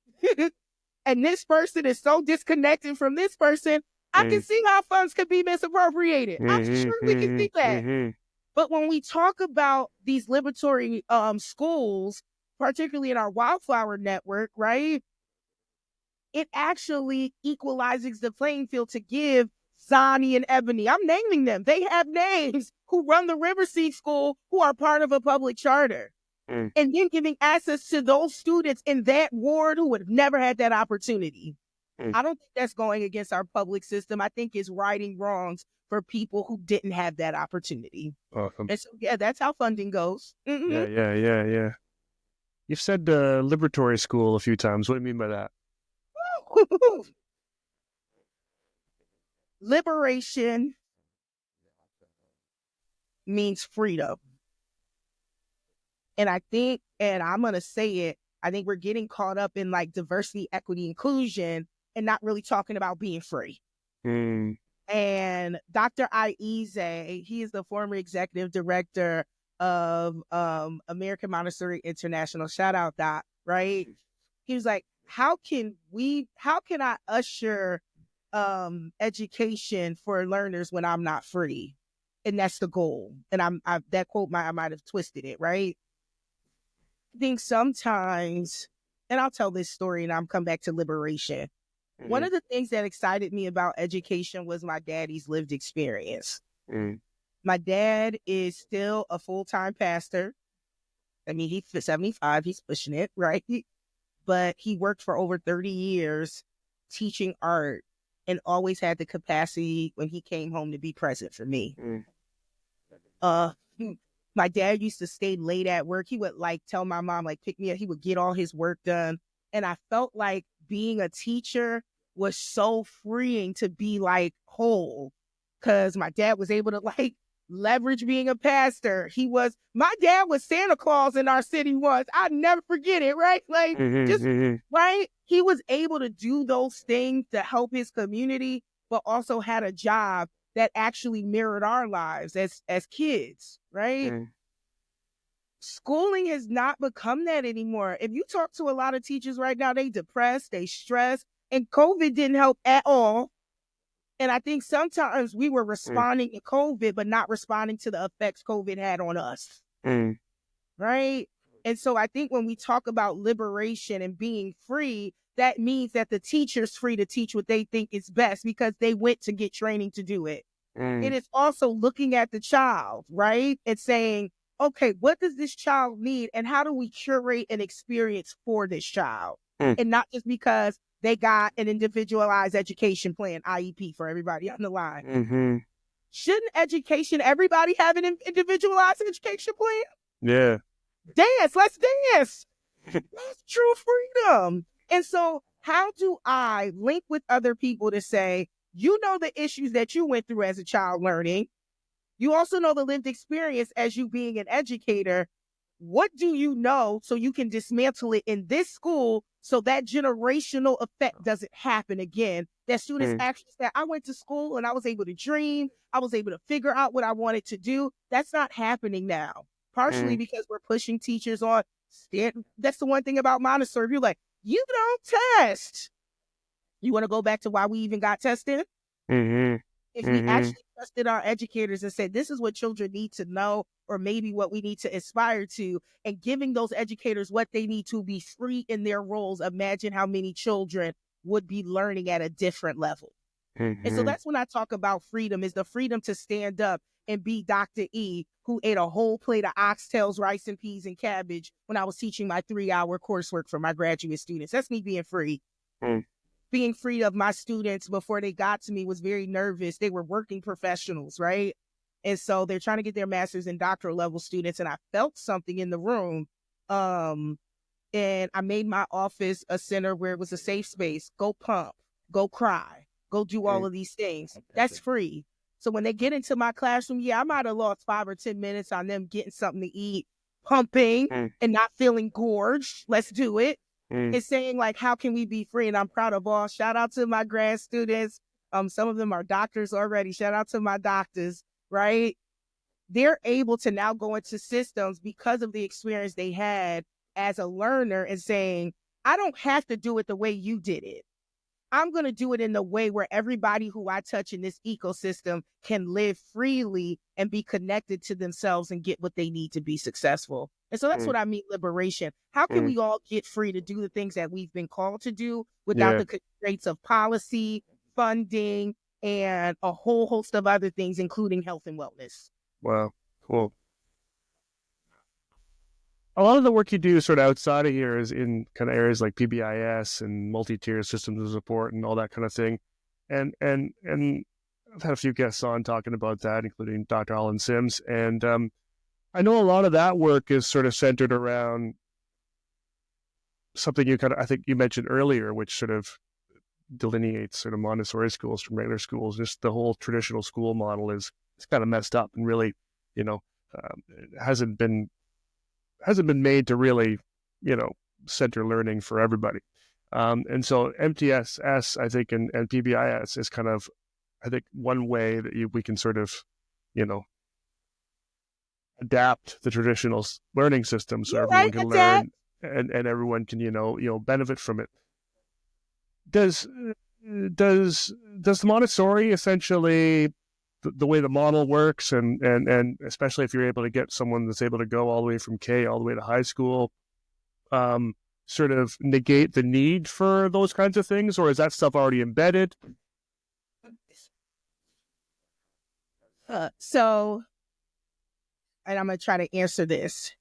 and this person is so disconnected from this person, I can see how funds could be misappropriated. I'm sure we can see that. But when we talk about these liberatory schools, particularly in our Wildflower network, right, it actually equalizes the playing field to give Zani and Ebony, I'm naming them, they have names, who run the River Seed School, who are part of a public charter. And then giving access to those students in that ward who would have never had that opportunity. I don't think that's going against our public system. I think it's righting wrongs for people who didn't have that opportunity. Awesome. And so, yeah, that's how funding goes. Yeah. You've said liberatory school a few times. What do you mean by that? Liberation means freedom. And I think, and I'm going to say it, I think we're getting caught up in like diversity, equity, inclusion, and not really talking about being free. And Dr. Aize, he is the former executive director of American Montessori International. Shout out, Doc, right? He was like, how can I usher education for learners when I'm not free? And that's the goal. And that quote, I might have twisted it, right? I think sometimes, and I'll tell this story and I'll come back to liberation. One of the things that excited me about education was my daddy's lived experience. My dad is still a full-time pastor. I mean, he's 75, he's pushing it, right? But he worked for over 30 years teaching art and always had the capacity when he came home to be present for me. My dad used to stay late at work. He would like tell my mom, like, pick me up. He would get all his work done. And I felt like being a teacher was so freeing to be like whole, because my dad was able to like leverage being a pastor. My dad was Santa Claus in our city once. I'll never forget it, right? Like right? He was able to do those things to help his community, but also had a job that actually mirrored our lives as kids, right? Schooling has not become that anymore. If you talk to a lot of teachers right now, they depressed, they stressed, and COVID didn't help at all. And I think sometimes we were responding to COVID, but not responding to the effects COVID had on us. Right? And so I think when we talk about liberation and being free, that means that the teacher's free to teach what they think is best because they went to get training to do it. It is also looking at the child, right? And saying, okay, what does this child need? And how do we curate an experience for this child? And not just because they got an individualized education plan, IEP, for everybody on the line. Shouldn't everybody have an individualized education plan? Yeah. Let's dance. That's true freedom. And so how do I link with other people to say, you know the issues that you went through as a child learning. You also know the lived experience as you being an educator. What do you know so you can dismantle it in this school so that generational effect doesn't happen again? That students actually say, I went to school and I was able to dream. I was able to figure out what I wanted to do. That's not happening now. Partially because we're pushing teachers on. That's the one thing about Montessori. You're like, you don't test. You want to go back to why we even got tested? If we actually trusted our educators and said, this is what children need to know, or maybe what we need to aspire to, and giving those educators what they need to be free in their roles, imagine how many children would be learning at a different level. And so that's when I talk about freedom, is the freedom to stand up and be Dr. E, who ate a whole plate of oxtails, rice and peas and cabbage when I was teaching my 3-hour coursework for my graduate students. That's me being free. Being free of my students before they got to me was very nervous. They were working professionals, right? And so they're trying to get their master's and doctoral level students. And I felt something in the room. And I made my office a center where it was a safe space. Go pump, go cry, go do all of these things. That's free. So when they get into my classroom, I might have lost 5 or 10 minutes on them getting something to eat, pumping and not feeling gorged. Let's do it. It's saying, like, how can we be free? And I'm proud of all. Shout out to my grad students. Some of them are doctors already. Shout out to my doctors, right? They're able to now go into systems because of the experience they had as a learner and saying, I don't have to do it the way you did it. I'm going to do it in the way where everybody who I touch in this ecosystem can live freely and be connected to themselves and get what they need to be successful. And so that's what I mean, liberation. How can we all get free to do the things that we've been called to do without the constraints of policy, funding, and a whole host of other things, including health and wellness? Wow, cool. A lot of the work you do sort of outside of here is in kind of areas like PBIS and multi-tier systems of support and all that kind of thing. And I've had a few guests on talking about that, including Dr. Alan Sims. And I know a lot of that work is sort of centered around something I think you mentioned earlier, which sort of delineates sort of Montessori schools from regular schools. Just the whole traditional school model is kind of messed up and really, it hasn't been made to really, center learning for everybody. And so MTSS, I think, and PBIS is kind of, I think, one way that we can sort of, adapt the traditional learning system so everyone can learn and everyone can, benefit from it. Does the Montessori essentially, the way the model works, and especially if you're able to get someone that's able to go all the way from K all the way to high school, sort of negate the need for those kinds of things, or is that stuff already embedded? And I'm going to try to answer this.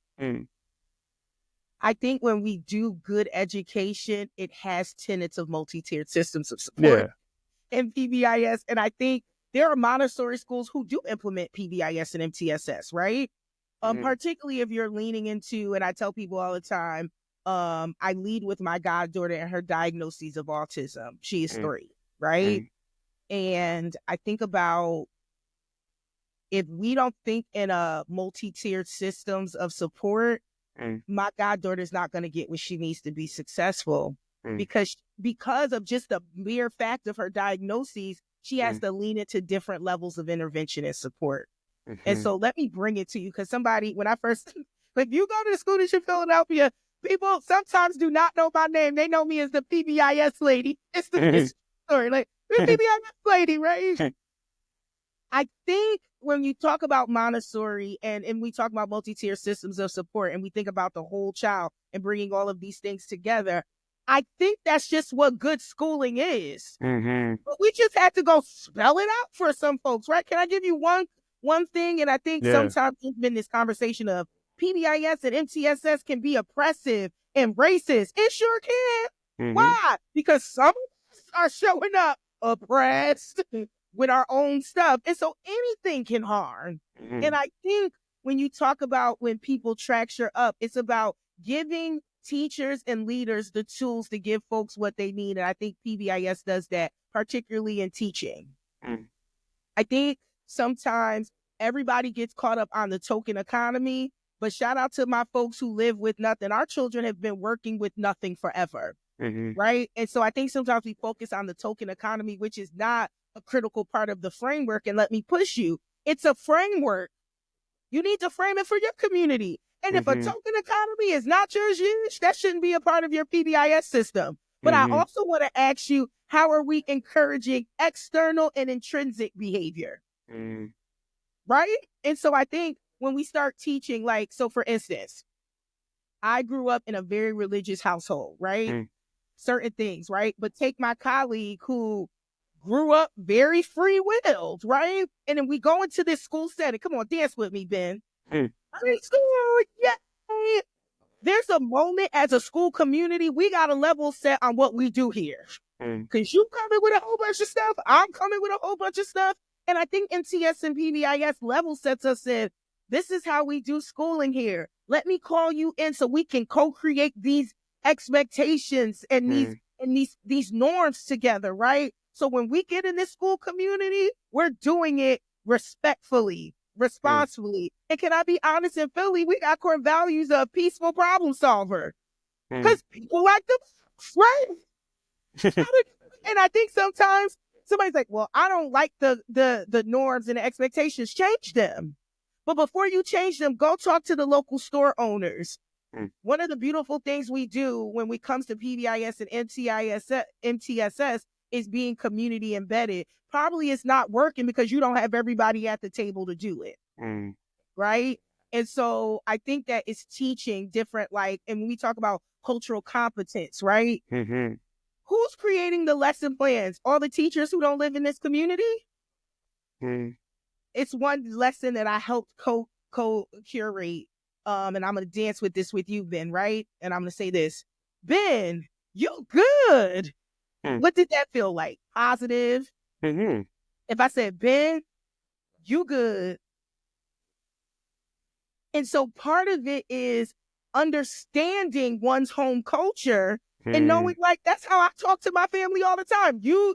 I think when we do good education, it has tenets of multi-tiered systems of support in PBIS. And I think there are Montessori schools who do implement PBIS and MTSS, right? Particularly if you're leaning into, and I tell people all the time, I lead with my goddaughter and her diagnoses of autism. She is 3, right? And I think about, if we don't think in a multi-tiered systems of support, my goddaughter is not going to get what she needs to be successful because of just the mere fact of her diagnoses, she has to lean into different levels of intervention and support. And so let me bring it to you, because when I first, if you go to the school in Philadelphia, people sometimes do not know my name. They know me as the PBIS lady. It's the story, like the PBIS lady, right? I think when you talk about Montessori and we talk about multi-tier systems of support and we think about the whole child and bringing all of these things together, I think that's just what good schooling is. But we just had to go spell it out for some folks, right? Can I give you one thing? And I think sometimes there's been this conversation of PBIS and MTSS can be oppressive and racist. It sure can. Why? Because some of us are showing up oppressed with our own stuff. And so anything can harm. And I think when you talk about when people fracture up, it's about giving teachers and leaders the tools to give folks what they need. And I think PBIS does that, particularly in teaching. I think sometimes everybody gets caught up on the token economy, but shout out to my folks who live with nothing. Our children have been working with nothing forever, right? And so I think sometimes we focus on the token economy, which is not a critical part of the framework. And let me push you. It's a framework. You need to frame it for your community. And if a token economy is not yours, that shouldn't be a part of your PBIS system. But I also want to ask you, how are we encouraging external and intrinsic behavior? Right? And so I think when we start teaching, like, so for instance, I grew up in a very religious household, right? Certain things, right? But take my colleague who grew up very free-willed, right? And then we go into this school setting. Come on, dance with me, Ben. School, yay! There's a moment as a school community, we got a level set on what we do here. Because you coming with a whole bunch of stuff, I'm coming with a whole bunch of stuff. And I think MTS and PBIS level sets us in, this is how we do schooling here. Let me call you in so we can co-create these expectations and these norms together, right? So when we get in this school community, we're doing it respectfully, responsibly. And can I be honest, in Philly, we got core values of peaceful problem solver. Because people like them, right? And I think sometimes somebody's like, well, I don't like the norms and the expectations. Change them. But before you change them, go talk to the local store owners. One of the beautiful things we do when it comes to PBIS and MTSS is being community embedded. Probably it's not working because you don't have everybody at the table to do it. Right? And so I think that it's teaching different, and when we talk about cultural competence, right? Who's creating the lesson plans? All the teachers who don't live in this community? It's one lesson that I helped co-curate. And I'm going to dance with this with you, Ben, right? And I'm going to say this. Ben, you're good. What did that feel like? Positive? If I said, Ben, you good. And so part of it is understanding one's home culture and knowing, that's how I talk to my family all the time. You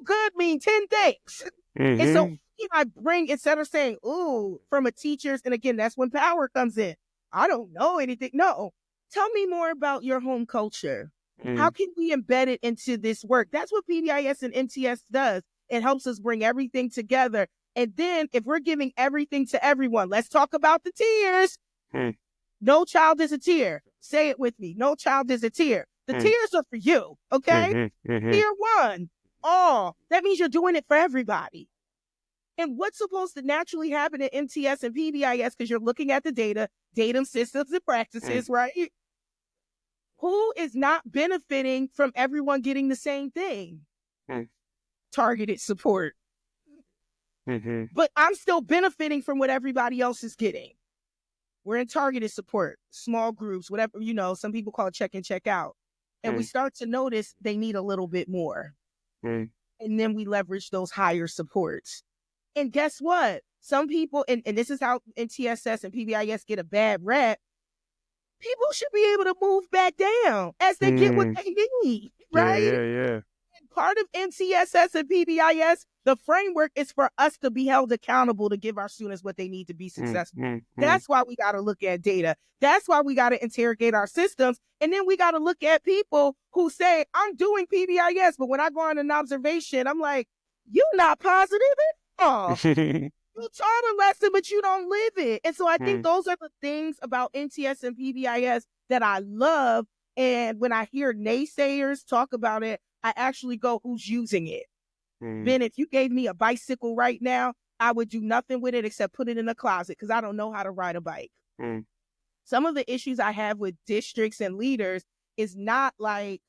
good mean 10 things. And so I bring, instead of saying, ooh, from a teacher's, and again, that's when power comes in. I don't know anything. No, Tell me more about your home culture. How can we embed it into this work? That's what PBIS and MTS does. It helps us bring everything together. And then if we're giving everything to everyone, let's talk about the tiers. No child is a tier. Say it with me. No child is a tier. The tiers are for you, okay? Tier 1, all. That means you're doing it for everybody. And what's supposed to naturally happen in MTS and PBIS, because you're looking at the data systems and practices, right? Who is not benefiting from everyone getting the same thing? Targeted support. But I'm still benefiting from what everybody else is getting. We're in targeted support, small groups, whatever, some people call it check in, check out. And we start to notice they need a little bit more. And then we leverage those higher supports. And guess what? Some people, and this is how NTSS and PBIS get a bad rep, people should be able to move back down as they get what they need, right? Yeah. And part of NTSS and PBIS, the framework is for us to be held accountable to give our students what they need to be successful. That's why we got to look at data. That's why we got to interrogate our systems. And then we got to look at people who say, I'm doing PBIS, but when I go on an observation, I'm like, you're not positive at all. You taught a lesson, but you don't live it. And so I think those are the things about NTS and PBIS that I love. And when I hear naysayers talk about it, I actually go, who's using it? Ben, if you gave me a bicycle right now, I would do nothing with it except put it in a closet because I don't know how to ride a bike. Some of the issues I have with districts and leaders is not like,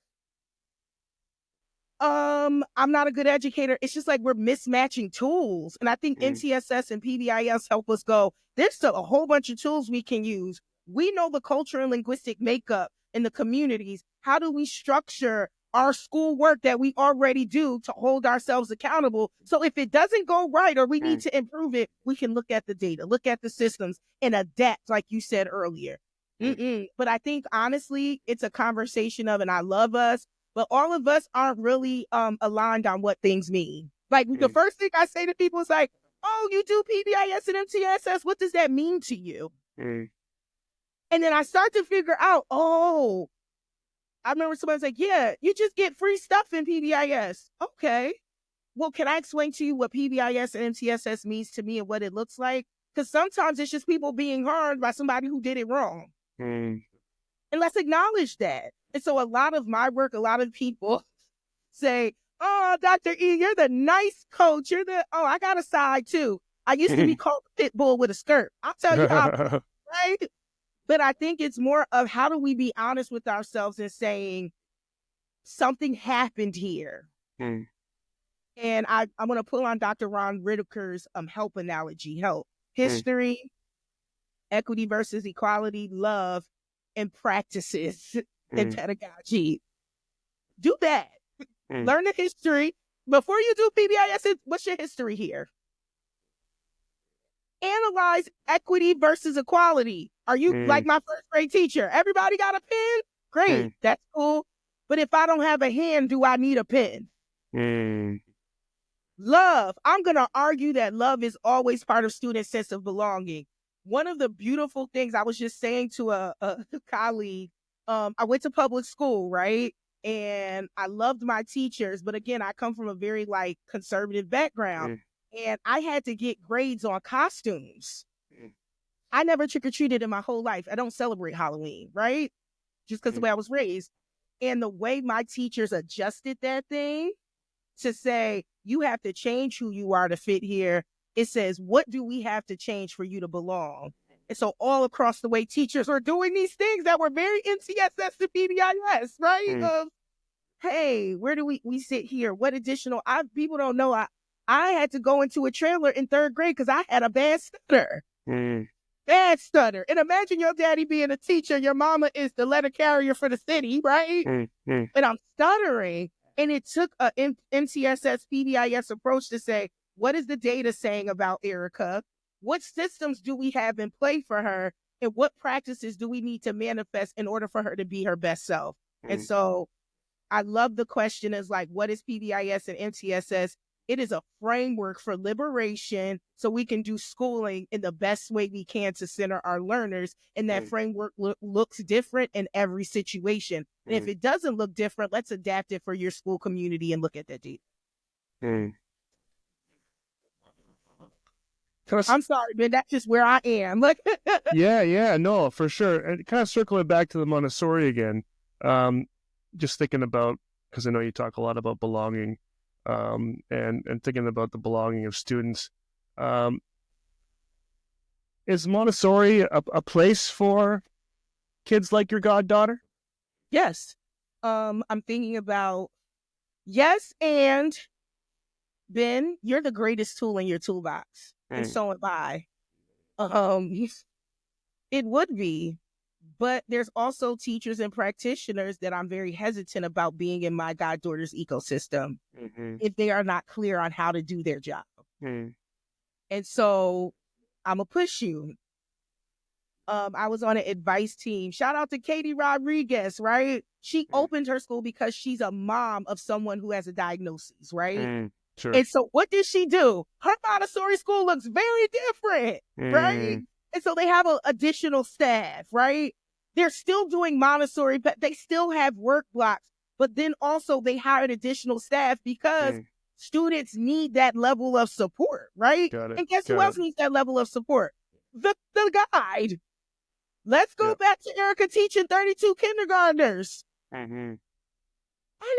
I'm not a good educator. It's just like we're mismatching tools. And I think NTSS and PBIS help us go, there's a whole bunch of tools we can use. We know the culture and linguistic makeup in the communities. How do we structure our school work that we already do to hold ourselves accountable? So if it doesn't go right or we need to improve it, we can look at the data, look at the systems and adapt, like you said earlier. But I think, honestly, it's a conversation of, and I love us, but all of us aren't really aligned on what things mean. Like the first thing I say to people is like, oh, you do PBIS and MTSS. What does that mean to you? And then I start to figure out, I remember somebody was like, yeah, you just get free stuff in PBIS. Okay. Well, can I explain to you what PBIS and MTSS means to me and what it looks like? Because sometimes it's just people being harmed by somebody who did it wrong. And let's acknowledge that. And so a lot of my work, a lot of people say, oh, Dr. E, you're the nice coach. I got a side too. I used to be called a pit bull with a skirt. I'll tell you how, right? But I think it's more of how do we be honest with ourselves and saying something happened here. And I'm going to pull on Dr. Ron Riddiker's help analogy, history, equity versus equality, love, and practices and pedagogy. Do that. Learn the history. Before you do PBIS, what's your history here? Analyze equity versus equality. Are you like my first grade teacher? Everybody got a pen? Great. That's cool. But if I don't have a hand, do I need a pen? Love. I'm going to argue that love is always part of students' sense of belonging. One of the beautiful things I was just saying to a colleague, I went to public school, right? And I loved my teachers. But again, I come from a very conservative background. And I had to get grades on costumes. I never trick-or-treated in my whole life. I don't celebrate Halloween, right? Just because the way I was raised. And the way my teachers adjusted that thing to say, you have to change who you are to fit here. It says, what do we have to change for you to belong? And so all across the way, teachers are doing these things that were very NTSS to PBIS, right? Hey, where do we sit here? What additional, people don't know, I had to go into a trailer in third grade because I had a bad stutter. Bad stutter. And imagine your daddy being a teacher. Your mama is the letter carrier for the city, right? And I'm stuttering. And it took a NTSS PBIS approach to say, what is the data saying about Erika? What systems do we have in play for her? And what practices do we need to manifest in order for her to be her best self? And so I love the question is what is PBIS and MTSS It is a framework for liberation so we can do schooling in the best way we can to center our learners. And that framework looks different in every situation. And if it doesn't look different, let's adapt it for your school community and look at that data. I'm sorry, man. That's just where I am. Like, yeah, no, for sure. And kind of circling back to the Montessori again, just thinking about, because I know you talk a lot about belonging, and thinking about the belonging of students. Is Montessori a place for kids like your goddaughter? Yes. I'm thinking about, yes, and Ben, you're the greatest tool in your toolbox. And so am I. It would be, but there's also teachers and practitioners that I'm very hesitant about being in my goddaughter's ecosystem if they are not clear on how to do their job. And so I'm going to push you. I was on an advice team. Shout out to Katie Rodriguez, right? She opened her school because she's a mom of someone who has a diagnosis, right? Sure. And so what did she do? Her Montessori school looks very different, right? And so they have additional staff, right? They're still doing Montessori, but they still have work blocks. But then also they hired additional staff because students need that level of support, right? And guess who else needs that level of support? The guide. Let's go back to Erika teaching 32 kindergartners. I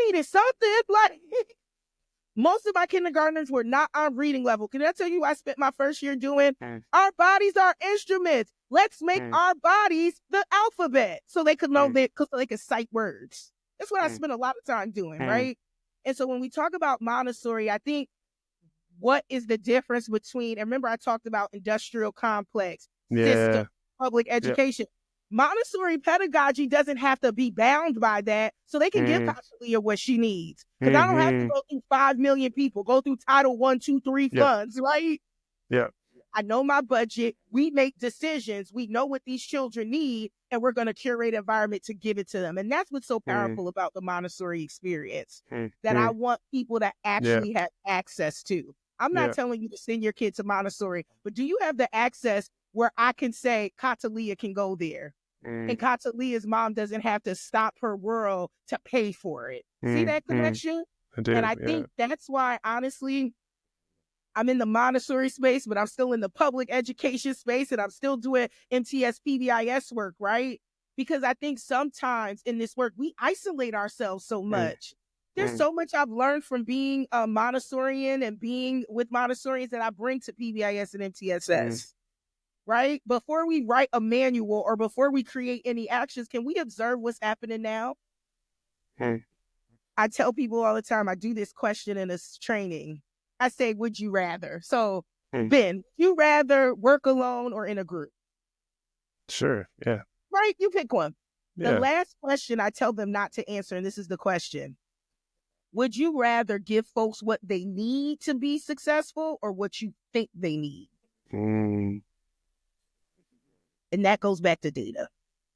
needed something. Like, most of my kindergartners were not on reading level. Can I tell you I spent my first year doing our bodies are instruments. Let's make our bodies the alphabet so they could know so they could cite words. That's what I spent a lot of time doing, right? And so when we talk about Montessori, I think what is the difference between, and remember I talked about industrial complex, system, public education. Montessori pedagogy doesn't have to be bound by that, so they can give Catalia what she needs. Because I don't have to go through 5 million people, go through Title 1, 2, 3 funds, right? I know my budget. We make decisions. We know what these children need, and we're going to curate an environment to give it to them. And that's what's so powerful about the Montessori experience, that I want people to actually have access to. I'm not telling you to send your kid to Montessori, but do you have the access where I can say Catalia can go there? And Catalia's mom doesn't have to stop her world to pay for it. See that connection? I do, and I think that's why, honestly, I'm in the Montessori space, but I'm still in the public education space, and I'm still doing MTS PBIS work, right? Because I think sometimes in this work, we isolate ourselves so much. There's so much I've learned from being a Montessorian and being with Montessorians that I bring to PBIS and MTSS. Right? Before we write a manual or before we create any actions, can we observe what's happening now? I tell people all the time, I do this question in this training. I say, would you rather? So, Ben, you rather work alone or in a group? Sure, yeah. Right? You pick one. The last question I tell them not to answer, and this is the question. Would you rather give folks what they need to be successful or what you think they need? And that goes back to data.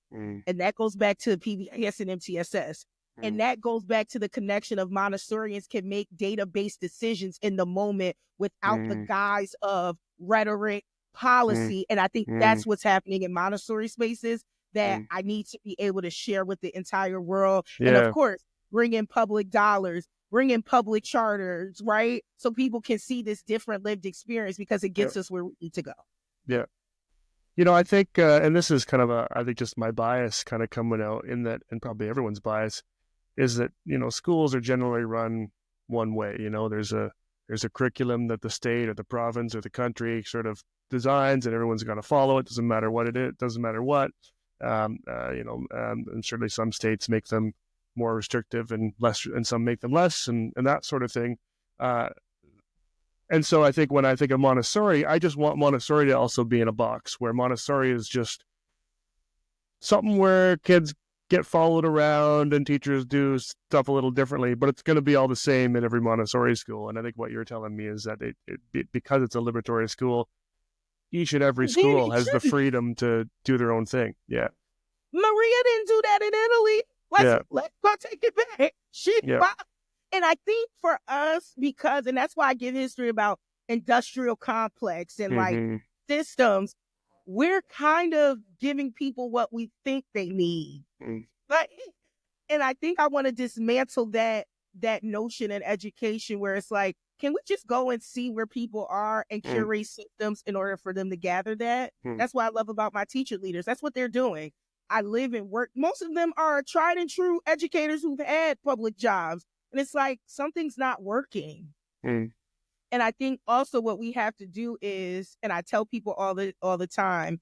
And that goes back to PBIS and MTSS. And that goes back to the connection of Montessorians can make data-based decisions in the moment without the guise of rhetoric, policy. And I think that's what's happening in Montessori spaces that I need to be able to share with the entire world. And of course, bring in public dollars, bring in public charters, right? So people can see this different lived experience because it gets us where we need to go. Yeah. You know, I think, and this is kind of I think just my bias kind of coming out in that, and probably everyone's bias, is that, you know, schools are generally run one way. You know, there's a curriculum that the state or the province or the country sort of designs, and everyone's going to follow it. Doesn't matter what it is, doesn't matter what. And certainly some states make them more restrictive and less, and some make them less, and that sort of thing. And so I think when I think of Montessori, I just want Montessori to also be in a box where Montessori is just something where kids get followed around and teachers do stuff a little differently, but it's going to be all the same in every Montessori school. And I think what you're telling me is that because it's a liberatory school, each and every school has the freedom to do their own thing. Yeah. Maria didn't do that in Italy. Let's go take it back. And I think for us, and that's why I give history about industrial complex and like systems, we're kind of giving people what we think they need. But, and I think I want to dismantle that notion in education where it's like, can we just go and see where people are and curate systems in order for them to gather that? That's what I love about my teacher leaders. That's what they're doing. I live and work. Most of them are tried and true educators who've had public jobs. And it's like, something's not working. And I think also what we have to do is, and I tell people all the time,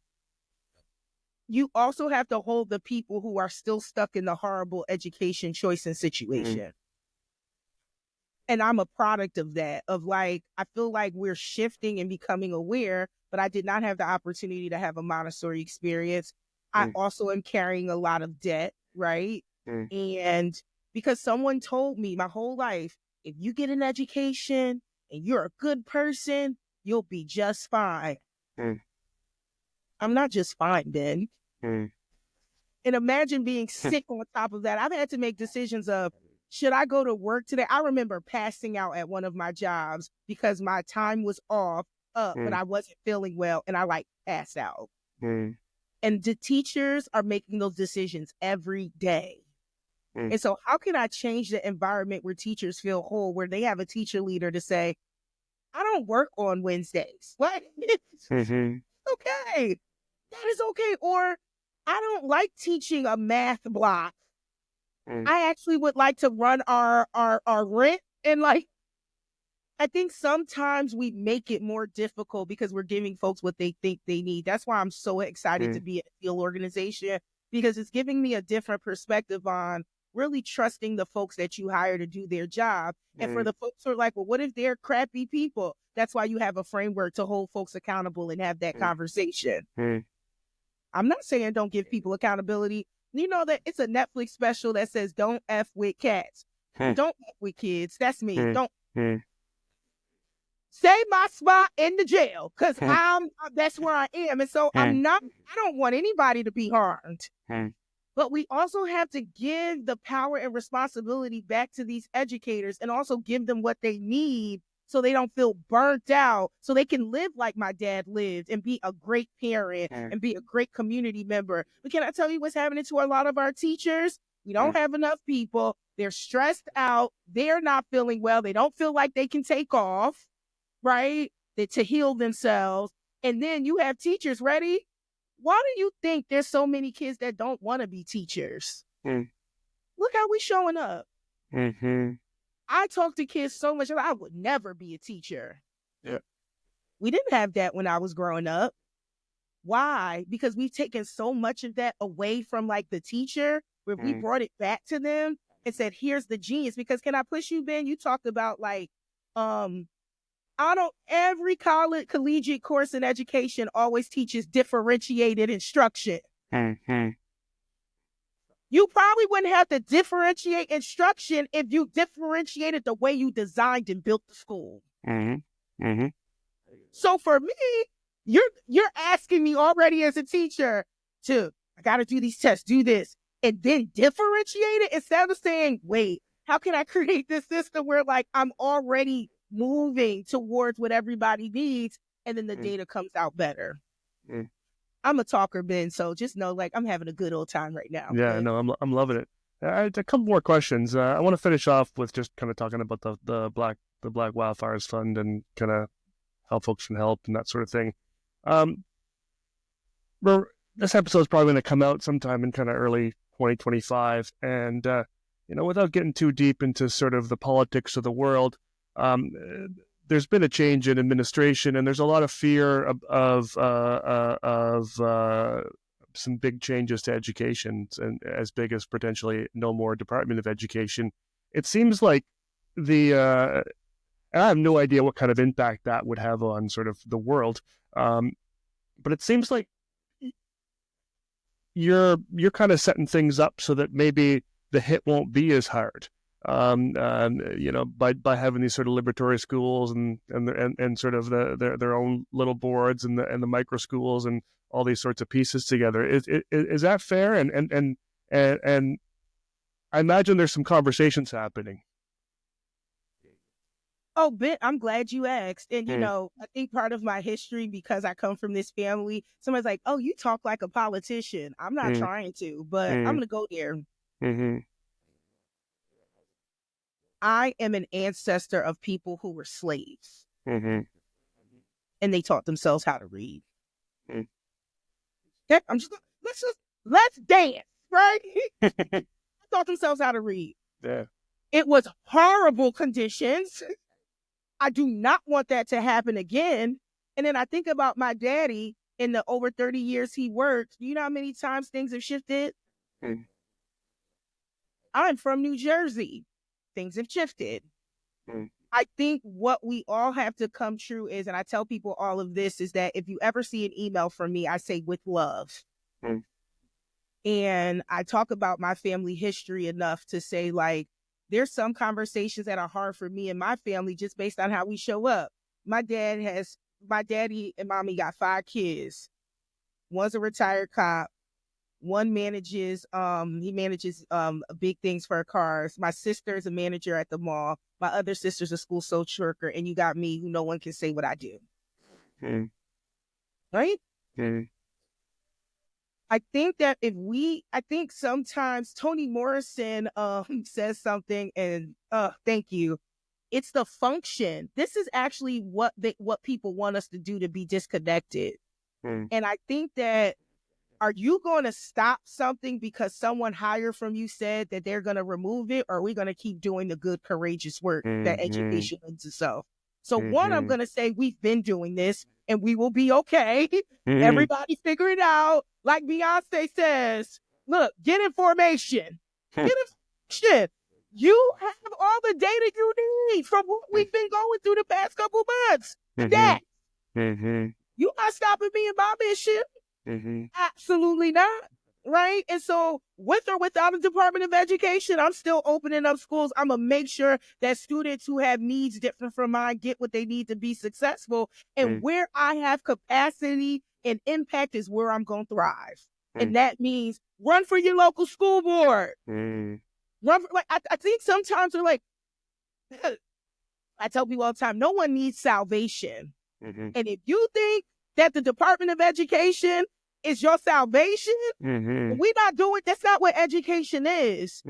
you also have to hold the people who are still stuck in the horrible education choice and situation. And I'm a product of that, of like, I feel like we're shifting and becoming aware, but I did not have the opportunity to have a Montessori experience. I also am carrying a lot of debt, right? And because someone told me my whole life, if you get an education and you're a good person, you'll be just fine. I'm not just fine, Ben. And imagine being sick on top of that. I've had to make decisions of, should I go to work today? I remember passing out at one of my jobs because my time was off, but I wasn't feeling well, and I like passed out. And the teachers are making those decisions every day. And so how can I change the environment where teachers feel whole, where they have a teacher leader to say, I don't work on Wednesdays. What? Okay. That is okay. Or I don't like teaching a math block. I actually would like to run our rent. And like, I think sometimes we make it more difficult because we're giving folks what they think they need. That's why I'm so excited to be in a field organization, because it's giving me a different perspective on really trusting the folks that you hire to do their job. And for the folks who are like, well, what if they're crappy people? That's why you have a framework to hold folks accountable and have that conversation. I'm not saying don't give people accountability. You know that it's a Netflix special that says, don't F with cats. Don't F with kids. That's me. Don't save my spot in the jail, because that's where I am. And so I don't want anybody to be harmed. But we also have to give the power and responsibility back to these educators and also give them what they need so they don't feel burnt out, so they can live like my dad lived and be a great parent and be a great community member. But can I tell you what's happening to a lot of our teachers? We don't have enough people. They're stressed out. They're not feeling well. They don't feel like they can take off, right? To heal themselves. And then you have teachers ready. Why do you think there's so many kids that don't want to be teachers? Look how we showing up. I talk to kids so much. I would never be a teacher. We didn't have that when I was growing up. Why? Because we've taken so much of that away from like the teacher, where we brought it back to them and said, here's the genius. Because can I push you, Ben? You talked about like, every collegiate course in education always teaches differentiated instruction. You probably wouldn't have to differentiate instruction if you differentiated the way you designed and built the school. So for me, you're asking me already as a teacher I got to do these tests, do this, and then differentiate it instead of saying, wait, how can I create this system where like I'm already moving towards what everybody needs, and then the data comes out better. I'm a talker, Ben, so just know like I'm having a good old time right now. Yeah, no, I'm loving it. A couple more questions. I want to finish off with just kind of talking about the Black Wildfires Fund and kind of how folks can help and that sort of thing. This episode is probably going to come out sometime in kind of early 2025, and without getting too deep into sort of the politics of the world, there's been a change in administration, and there's a lot of fear of some big changes to education, and as big as potentially no more Department of Education. It seems like and I have no idea what kind of impact that would have on sort of the world, but it seems like you're kind of setting things up so that maybe the hit won't be as hard. By having these sort of liberatory schools and sort of their own little boards and the micro schools and all these sorts of pieces together. Is that fair? And I imagine there's some conversations happening. Oh, Ben, I'm glad you asked. And, I think part of my history, because I come from this family, somebody's like, oh, you talk like a politician. I'm not trying to, but I'm going to go there. Mm-hmm. I am an ancestor of people who were slaves. Mm-hmm. And they taught themselves how to read. Mm. Okay, let's dance, right? They taught themselves how to read. Yeah. It was horrible conditions. I do not want that to happen again. And then I think about my daddy in the over 30 years he worked. You know how many times things have shifted? Mm. I'm from New Jersey. Things have shifted. Mm. I think what we all have to come true is, and I tell people all of this, is that if you ever see an email from me, I say with love. Mm. And I talk about my family history enough to say, like, there's some conversations that are hard for me and my family just based on how we show up. My daddy and mommy got 5 kids. One's a retired cop. One manages big things for cars. My sister is a manager at the mall. My other sister's a school social worker. And you got me, who no one can say what I do. Mm. Right? Mm. I think that I think sometimes Toni Morrison says something, and thank you. It's the function. This is actually what people want us to do, to be disconnected. Mm. And I think that, are you going to stop something because someone higher from you said that they're going to remove it, or are we going to keep doing the good, courageous work that education lends itself? So one, I'm going to say we've been doing this and we will be okay. Everybody figure it out. Like Beyonce says, look, get information. Get information. You have all the data you need from what we've been going through the past couple months. That. You not stopping me in my mission. Absolutely not. Right? And so with or without a Department of Education, I'm still opening up schools. I'm going to make sure that students who have needs different from mine get what they need to be successful. And where I have capacity and impact is where I'm going to thrive. And that means run for your local school board. Run for, I think sometimes we're like, I tell people all the time, no one needs salvation. And if you think that the Department of Education is your salvation, we're not doing, that's not what education is,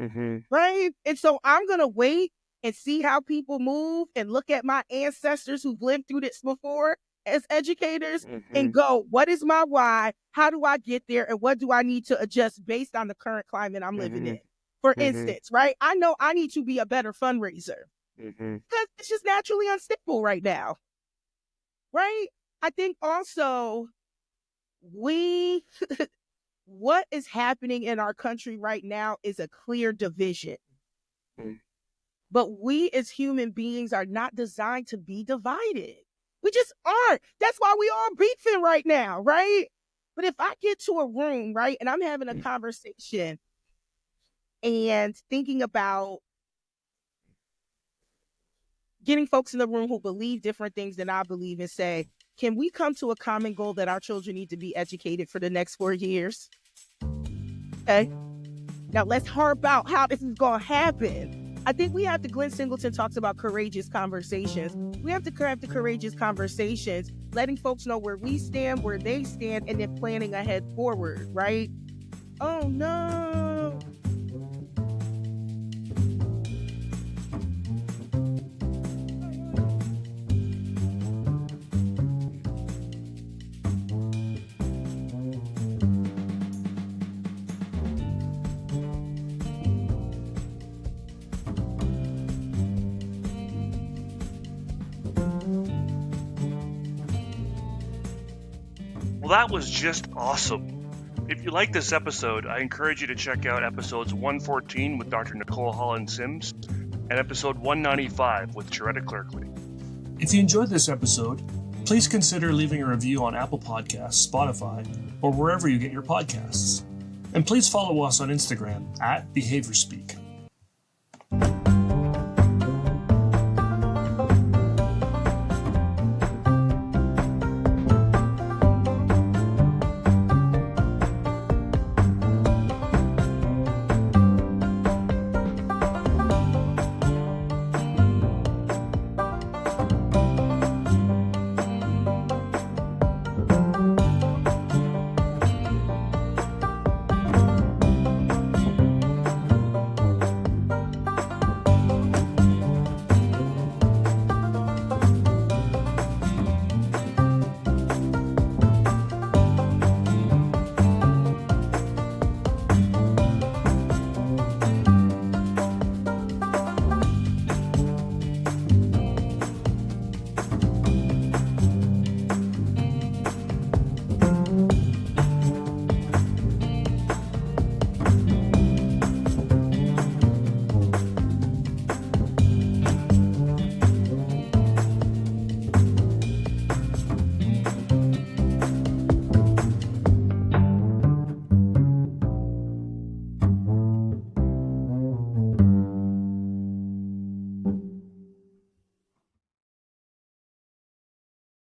right? And so I'm going to wait and see how people move and look at my ancestors who've lived through this before as educators and go, what is my why? How do I get there? And what do I need to adjust based on the current climate I'm living in? For instance, right? I know I need to be a better fundraiser because it's just naturally unstable right now, right? I think also what is happening in our country right now is a clear division. But we as human beings are not designed to be divided. We just aren't. That's why we all beefing right now, right? But if I get to a room, right, and I'm having a conversation and thinking about getting folks in the room who believe different things than I believe and say, can we come to a common goal that our children need to be educated for the next 4 years? Okay. Now let's harp out how this is going to happen. I think we have to, Glenn Singleton talks about courageous conversations. We have to have the courageous conversations, letting folks know where we stand, where they stand, and then planning ahead forward, right? Oh no. Well, that was just awesome. If you like this episode, I encourage you to check out episodes 114 with Dr. Nicole Holland Sims and episode 195 with Sharetta Clerkley. If you enjoyed this episode, please consider leaving a review on Apple Podcasts, Spotify, or wherever you get your podcasts. And please follow us on Instagram @BehaviorSpeak.